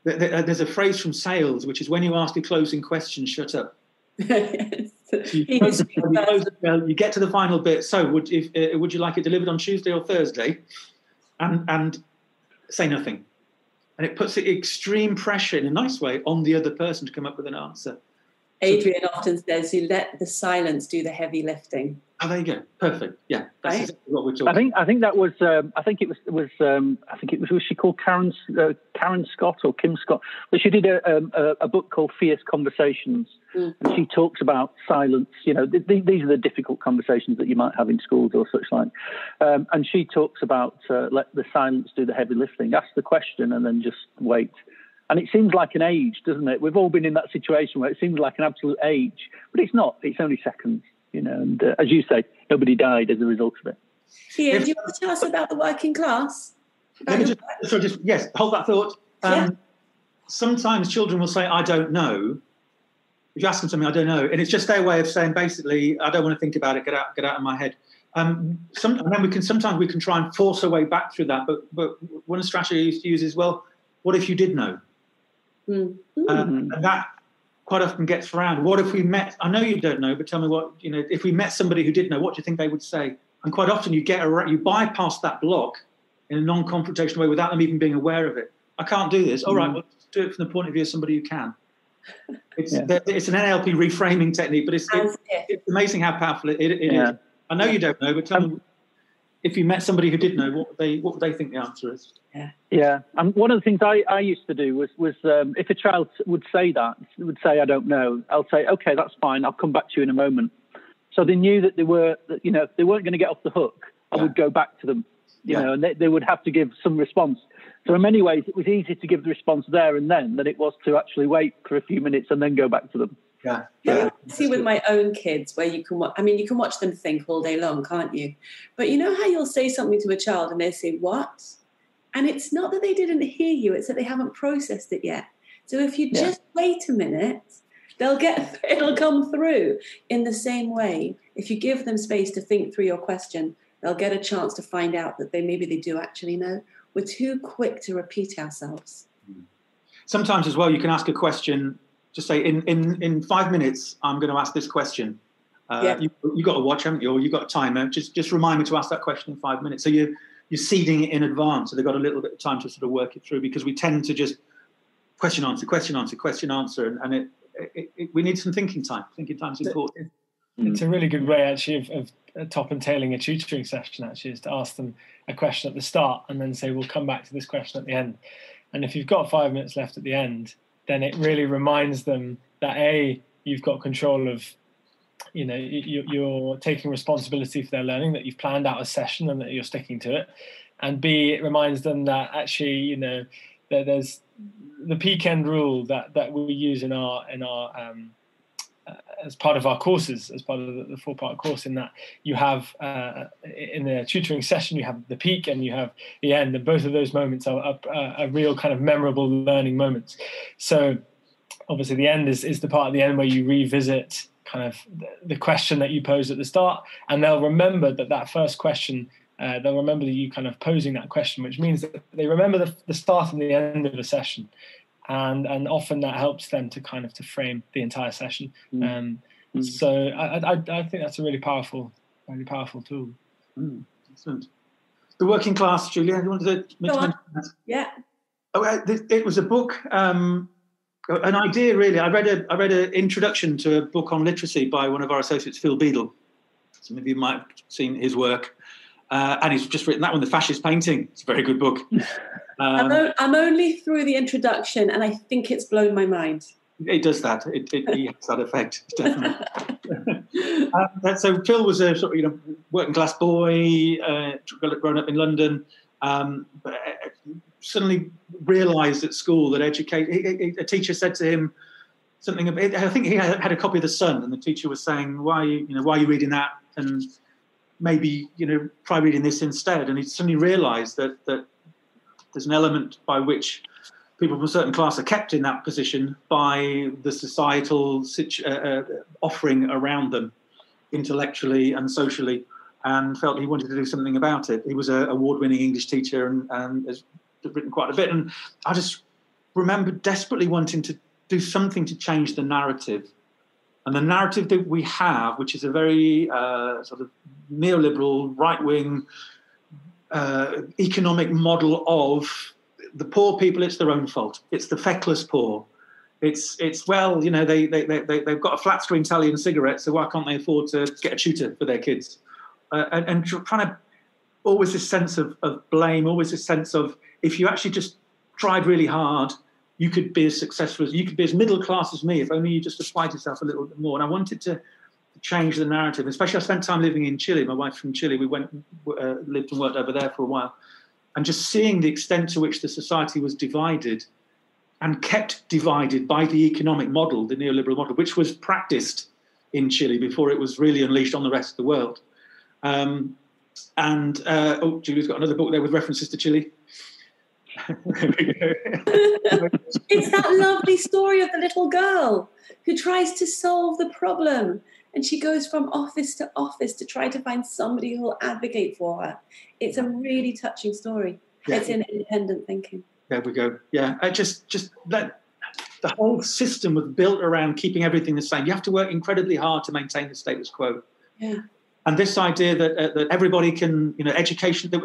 There's a phrase from sales, which is when you ask a closing question, shut up. Yes. So you get to the final bit. So would you like it delivered on Tuesday or Thursday? And say nothing. And it puts extreme pressure in a nice way on the other person to come up with an answer. Adrian often says you let the silence do the heavy lifting. Oh, there you go. Perfect. Yeah, that's exactly what we're talking. I think that was. I think it was. Was she called Karen Scott or Kim Scott? But she did a book called Fierce Conversations, and she talks about silence. You know, these are the difficult conversations that you might have in schools or such like. And she talks about let the silence do the heavy lifting. Ask the question and then just wait. And it seems like an age, doesn't it? We've all been in that situation where it seems like an absolute age, but it's not. It's only seconds. You know, and as you say, nobody died as a result of it. Ian, do you want to tell us about the working class? Yes, hold that thought. Sometimes children will say, I don't know. If you ask them something, I don't know. And it's just their way of saying, basically, I don't want to think about it, get out of my head. And then sometimes we can try and force our way back through that. But one strategy I used to use is, well, what if you did know? And that quite often gets around. What if we met, I know you don't know, but tell me what, you know, if we met somebody who did know, what do you think they would say? And quite often you bypass that block in a non-confrontational way without them even being aware of it. I can't do this. All right, well, let's do it from the point of view of somebody who can. It's an NLP reframing technique, but it's amazing how powerful it is. I know you don't know, but tell me, if you met somebody who did know, what would they think the answer is? Yeah. And one of the things I used to do was if a child would say, I don't know, I'll say, okay, that's fine. I'll come back to you in a moment. So they knew that they weren't going to get off the hook. I would go back to them, you know, and they would have to give some response. So in many ways, it was easier to give the response there and then than it was to actually wait for a few minutes and then go back to them. I see with my own kids where you can watch them think all day long, can't you? But you know how you'll say something to a child and they say, what? And it's not that they didn't hear you, it's that they haven't processed it yet. So if you just wait a minute, it'll come through in the same way. If you give them space to think through your question, they'll get a chance to find out that maybe they do actually know. We're too quick to repeat ourselves. Sometimes as well, you can ask a question. Just say, in 5 minutes, I'm going to ask this question. You've got a watch, haven't you? Or you've got a timer. Just remind me to ask that question in 5 minutes. So you're seeding it in advance. So they've got a little bit of time to sort of work it through, because we tend to just question, answer. And we need some thinking time. Thinking time is important. It's a really good way, actually, of top and tailing a tutoring session, actually, is to ask them a question at the start and then say, we'll come back to this question at the end. And if you've got 5 minutes left at the end, then it really reminds them that you've got control of, you know, you're taking responsibility for their learning, that you've planned out a session and that you're sticking to it, and B, it reminds them that actually, you know, that there's the peak end rule that we use in our as part of our courses, as part of the 4-part course, in that you have in the tutoring session you have the peak and you have the end, and both of those moments are real kind of memorable learning moments. So obviously the end is the part at the end where you revisit kind of the question that you posed at the start, and they'll remember that first question. They'll remember you kind of posing that question, which means that they remember the start and the end of the session. And often that helps them to kind of to frame the entire session. So I think that's a really powerful tool. Excellent. The working class, Julia, you wanted to mention that? Yeah. Oh, it was a book, an idea really. I read an introduction to a book on literacy by one of our associates, Phil Beadle. Some of you might have seen his work. And he's just written that one, The Fascist Painting. It's a very good book. I'm only through the introduction, and I think it's blown my mind. It does that. It has that effect, definitely. So Phil was a sort of working class boy, grown up in London, but suddenly realised at school that a teacher said to him, something. I think he had a copy of The Sun, and the teacher was saying, why are you reading that? And maybe, try reading this instead. And he suddenly realised that there's an element by which people from a certain class are kept in that position by the societal offering around them, intellectually and socially, and felt he wanted to do something about it. He was an award-winning English teacher and has written quite a bit. And I just remember desperately wanting to do something to change the narrative. And the narrative that we have, which is a very sort of neoliberal, right-wing economic model of the poor people, it's their own fault. It's the feckless poor. It's well, they've got a flat screen telly and cigarettes, so why can't they afford to get a tutor for their kids? And trying to always this sense of blame, always this sense of if you actually just tried really hard, you could be as successful as you could be as middle class as me if only you just applied yourself a little bit more. And I wanted to change the narrative. Especially, I spent time living in Chile. My wife's from Chile. We lived and worked over there for a while, and just seeing the extent to which the society was divided and kept divided by the economic model, the neoliberal model, which was practiced in Chile before it was really unleashed on the rest of the world. Julie's got another book there with references to Chile. It's that lovely story of the little girl who tries to solve the problem, and she goes from office to office to try to find somebody who will advocate for her. It's a really touching story. Yeah. It's in independent thinking. There we go. Yeah, just that the whole system was built around keeping everything the same. You have to work incredibly hard to maintain the status quo. Yeah. And this idea that everybody can, education, that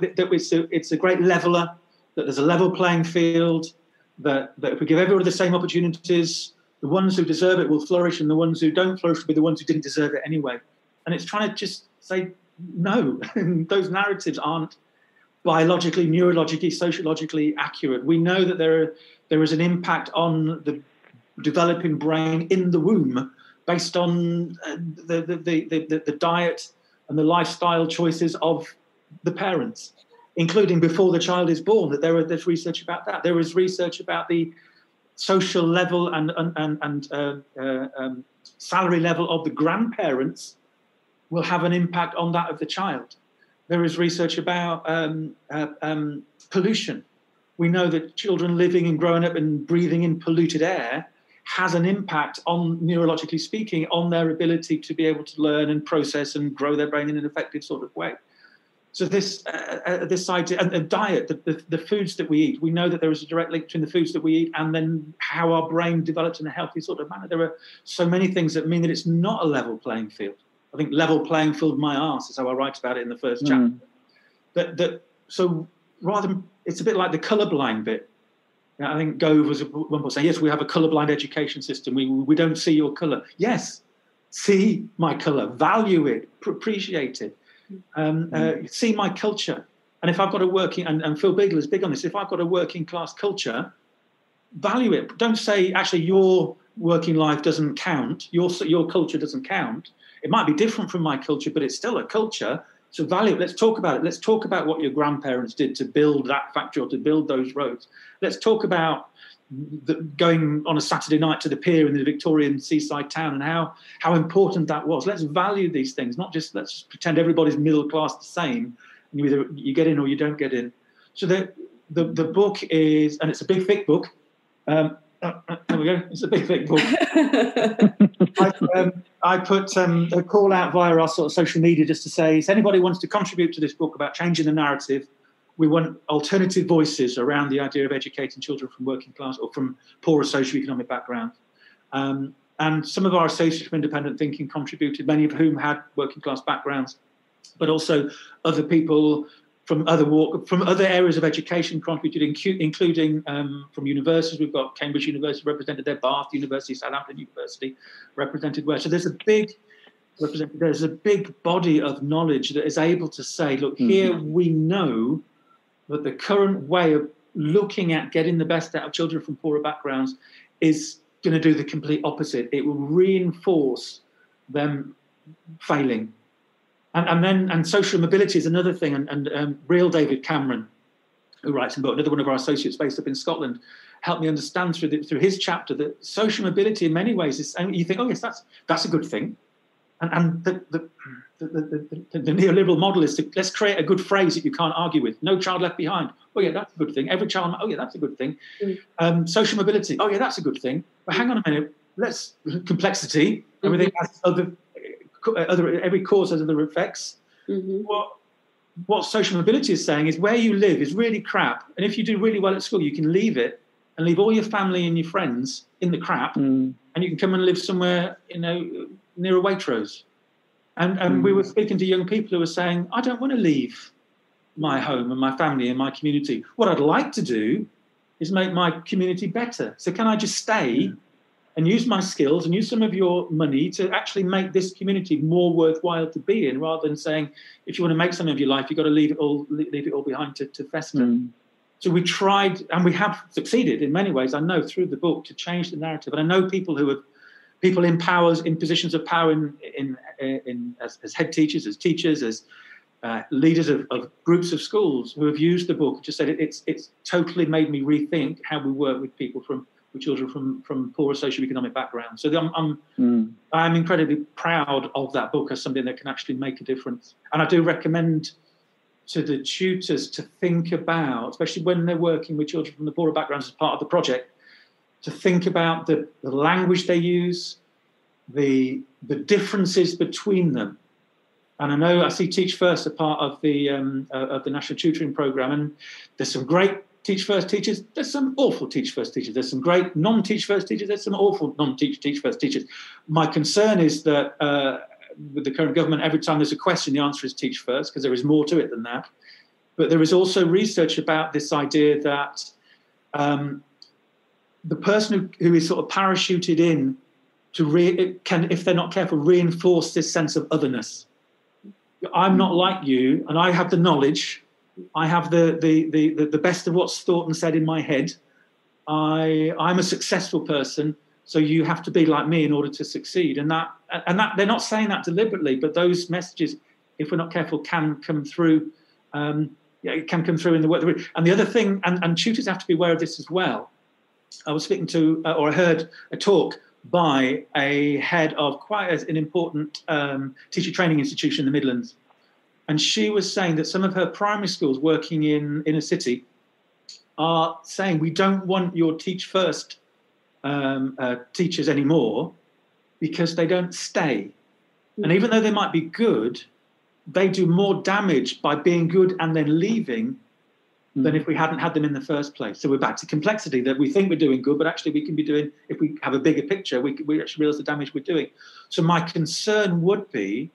it's a great leveler, that there's a level playing field, that if we give everybody the same opportunities, the ones who deserve it will flourish, and the ones who don't flourish will be the ones who didn't deserve it anyway. And it's trying to just say, no, those narratives aren't biologically, neurologically, sociologically accurate. We know that there is an impact on the developing brain in the womb based on the diet and the lifestyle choices of the parents, including before the child is born. That there's research about that. There is research about the social level and salary level of the grandparents will have an impact on that of the child. There is research about pollution. We know that children living and growing up and breathing in polluted air has an impact on, neurologically speaking, on their ability to be able to learn and process and grow their brain in an effective sort of way. So this idea, and diet, the foods that we eat, we know that there is a direct link between the foods that we eat and then how our brain develops in a healthy sort of manner. There are so many things that mean that it's not a level playing field. I think level playing field my arse is how I write about it in the first chapter. So rather than, it's a bit like the colourblind bit. I think Gove was one point saying, yes, we have a colourblind education system. We don't see your colour. Yes, see my colour, value it, appreciate it. See my culture. And if I've got a working, and Phil Bigler is big on this, if I've got a working class culture, value it. Don't say, actually, your working life doesn't count, your culture doesn't count. It might be different from my culture, but it's still a culture. So value it. Let's talk about it. Let's talk about what your grandparents did to build that factory or to build those roads. Let's talk about going on a Saturday night to the pier in the Victorian seaside town and how important that was. Let's value these things, not just let's just pretend everybody's middle class the same, and either you get in or you don't get in. So the book is, and it's a big thick book. There we go. It's a big thick book. I put a call out via our sort of social media just to say, if anybody wants to contribute to this book about changing the narrative, we want alternative voices around the idea of educating children from working class or from poorer socioeconomic backgrounds. And some of our associates from independent thinking contributed, many of whom had working class backgrounds, but also other people from other areas of education contributed, including from universities. We've got Cambridge University represented there, Bath University, Southampton University represented where. So there's a big body of knowledge that is able to say, look, here we know that the current way of looking at getting the best out of children from poorer backgrounds is going to do the complete opposite. It will reinforce them failing. And social mobility is another thing. And real David Cameron, who writes in the book, another one of our associates based up in Scotland, helped me understand through his chapter that social mobility in many ways is, and you think, oh yes, that's a good thing. And the neoliberal model is to, let's create a good phrase that you can't argue with. No child left behind. Oh yeah, that's a good thing. Every child, oh yeah, that's a good thing. Social mobility. Oh yeah, that's a good thing. But hang on a minute. Let's complexity. Everything has other every cause has other effects. What social mobility is saying is where you live is really crap. And if you do really well at school, you can leave it and leave all your family and your friends in the crap, and you can come and live somewhere, near a Waitrose. And we were speaking to young people who were saying, I don't want to leave my home and my family and my community. What I'd like to do is make my community better. So can I just stay and use my skills and use some of your money to actually make this community more worthwhile to be in, rather than saying, if you want to make something of your life, you've got to leave it all behind to fester. So we tried, and we have succeeded in many ways, I know, through the book, to change the narrative. And I know people in positions of power as head teachers, as teachers, as leaders of groups of schools who have used the book. Just said it's totally made me rethink how we work with people with children from poorer socioeconomic backgrounds. So I'm incredibly proud of that book as something that can actually make a difference. And I do recommend to the tutors to think about, especially when they're working with children from the poorer backgrounds as part of the project, to think about the language they use, the differences between them. And I know I see Teach First as part of the National Tutoring Programme, and there's some great Teach First teachers, there's some awful Teach First teachers, there's some great non-Teach First teachers, there's some awful non-Teach First teachers. My concern is that with the current government, every time there's a question, the answer is Teach First, because there is more to it than that. But there is also research about this idea that the person who is sort of parachuted in can, if they're not careful, reinforce this sense of otherness. I'm not like you, and I have the knowledge. I have the best of what's thought and said in my head. I'm a successful person, so you have to be like me in order to succeed. And that they're not saying that deliberately, but those messages, if we're not careful, can come through. It can come through in the work. And the other thing, and tutors have to be aware of this as well. I was speaking to, or I heard a talk by a head of quite an important teacher training institution in the Midlands. And she was saying that some of her primary schools working in a city are saying, we don't want your Teach First teachers anymore because they don't stay. And even though they might be good, they do more damage by being good and then leaving than if we hadn't had them in the first place. So we're back to complexity, that we think we're doing good, but actually we can be doing, if we have a bigger picture, we actually realise the damage we're doing. So my concern would be,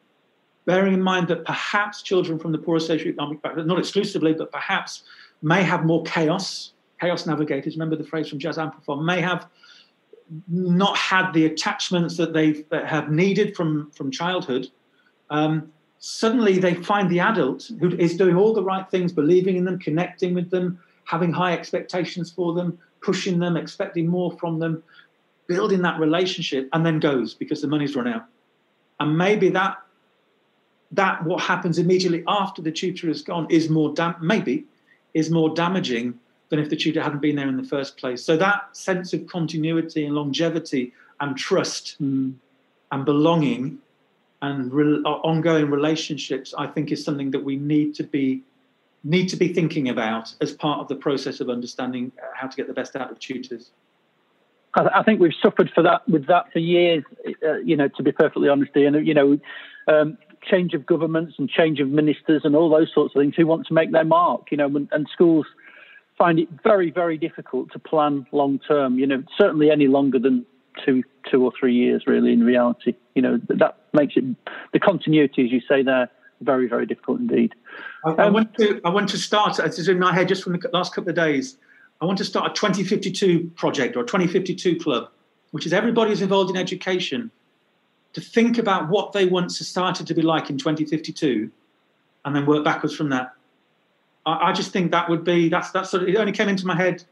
bearing in mind that perhaps children from the poorer socioeconomic background, not exclusively, but perhaps may have more chaos navigators, remember the phrase from Jazz Amplifier, may have not had the attachments that they have needed from childhood. Suddenly they find the adult who is doing all the right things, believing in them, connecting with them, having high expectations for them, pushing them, expecting more from them, building that relationship, and then goes because the money's run out. And maybe that what happens immediately after the tutor is gone is more damaging than if the tutor hadn't been there in the first place. So that sense of continuity and longevity and trust and belonging and ongoing relationships, I think, is something that we need to be thinking about as part of the process of understanding how to get the best out of tutors. I think we've suffered with that for years, to be perfectly honest, and change of governments and change of ministers and all those sorts of things who want to make their mark, and schools find it very, very difficult to plan long term, certainly any longer than two or 3 years, really, in reality. That makes it, the continuity, as you say there, very, very difficult indeed. I want to start, it's in my head just from the last couple of days, I want to start a 2052 project or a 2052 club, which is everybody who's involved in education to think about what they want society to be like in 2052 and then work backwards from that. I just think that would be, that's sort of, it only came into my head.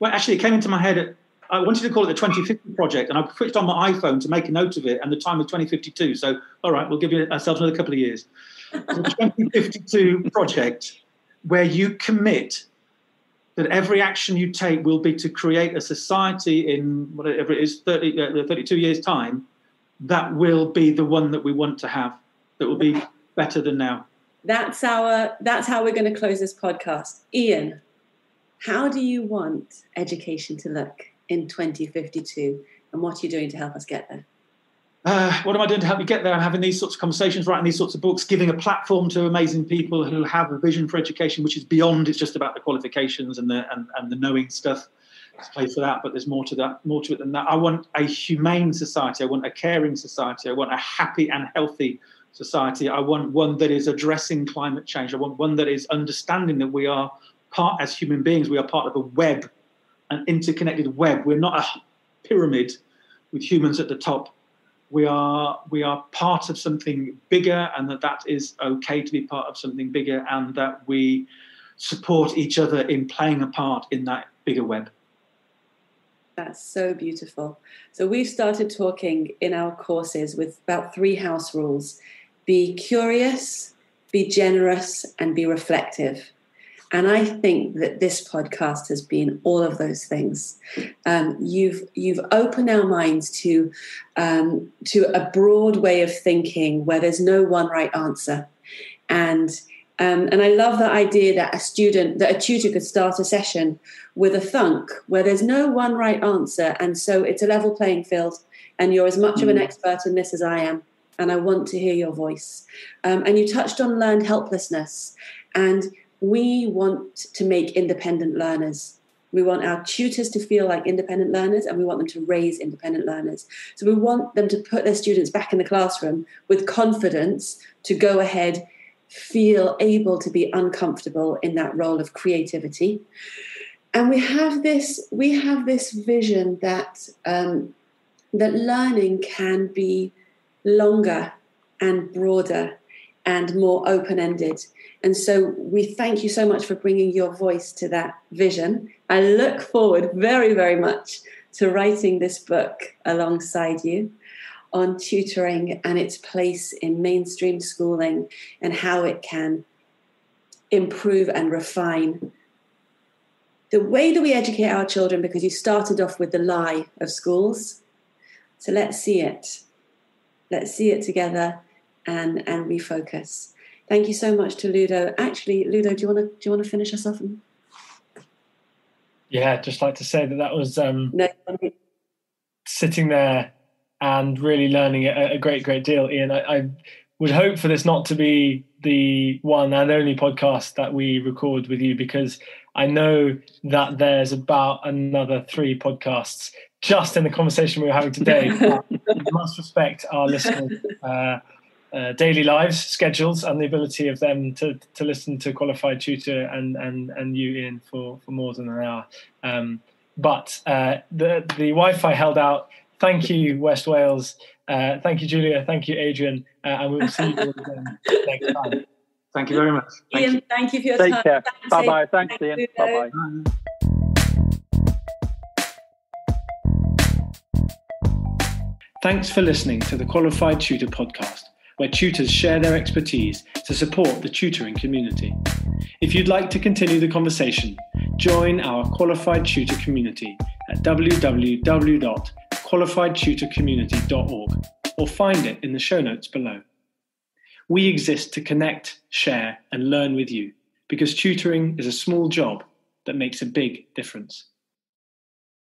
Well, actually, it came into my head I wanted to call it the 2050 project, and I switched on my iPhone to make a note of it, and the time was 2052. So, all right, we'll give ourselves another couple of years. The 2052 project, where you commit that every action you take will be to create a society in whatever it is, 32 years' time, that will be the one that we want to have, that will be better than now. That's how we're going to close this podcast. Ian, how do you want education to look in 2052, and what are you doing to help us get there? What am I doing to help you get there? I'm having these sorts of conversations, writing these sorts of books, giving a platform to amazing people who have a vision for education, which is beyond, it's just about the qualifications and the knowing stuff. There's a place for that, but there's more to it than that. I want a humane society. I want a caring society. I want a happy and healthy society. I want one that is addressing climate change. I want one that is understanding that we are as human beings, we are part of a web, an interconnected web. We're not a pyramid with humans at the top. We are part of something bigger, and that is okay to be part of something bigger, and that we support each other in playing a part in that bigger web. That's so beautiful. So we've started talking in our courses with about 3 house rules: be curious, be generous, and be reflective. And I think that this podcast has been all of those things. You've opened our minds to a broad way of thinking where there's no one right answer. And I love the idea that a tutor could start a session with a thunk where there's no one right answer. And so it's a level playing field, and you're as much of an expert in this as I am. And I want to hear your voice. And you touched on learned helplessness. And we want to make independent learners. We want our tutors to feel like independent learners, and we want them to raise independent learners. So we want them to put their students back in the classroom with confidence to go ahead, feel able to be uncomfortable in that role of creativity. And we have this vision that that learning can be longer and broader and more open-ended. And so we thank you so much for bringing your voice to that vision. I look forward very, very much to writing this book alongside you on tutoring and its place in mainstream schooling and how it can improve and refine the way that we educate our children, because you started off with the lie of schools. So let's see it. Let's see it together and refocus. Thank you so much to Ludo. Actually, Ludo, do you want to finish us off? Yeah, just like to say that was sitting there and really learning a great deal, Ian. I would hope for this not to be the one and only podcast that we record with you, because I know that there's about another 3 podcasts just in the conversation we were having today. We must respect our listeners' daily lives, schedules, and the ability of them to listen to Qualified Tutor and you, Ian, for more than an hour. But the Wi-Fi held out. Thank you, West Wales. Thank you, Julia. Thank you, Adrian. And we will see you all again next time. Thank you very much. Ian, thank you for your time. Take care. Bye-bye. Thanks, Ian. Bye-bye. Thanks for listening to the Qualified Tutor podcast, where tutors share their expertise to support the tutoring community. If you'd like to continue the conversation, join our Qualified Tutor community at www.qualifiedtutorcommunity.org or find it in the show notes below. We exist to connect, share, and learn with you, because tutoring is a small job that makes a big difference.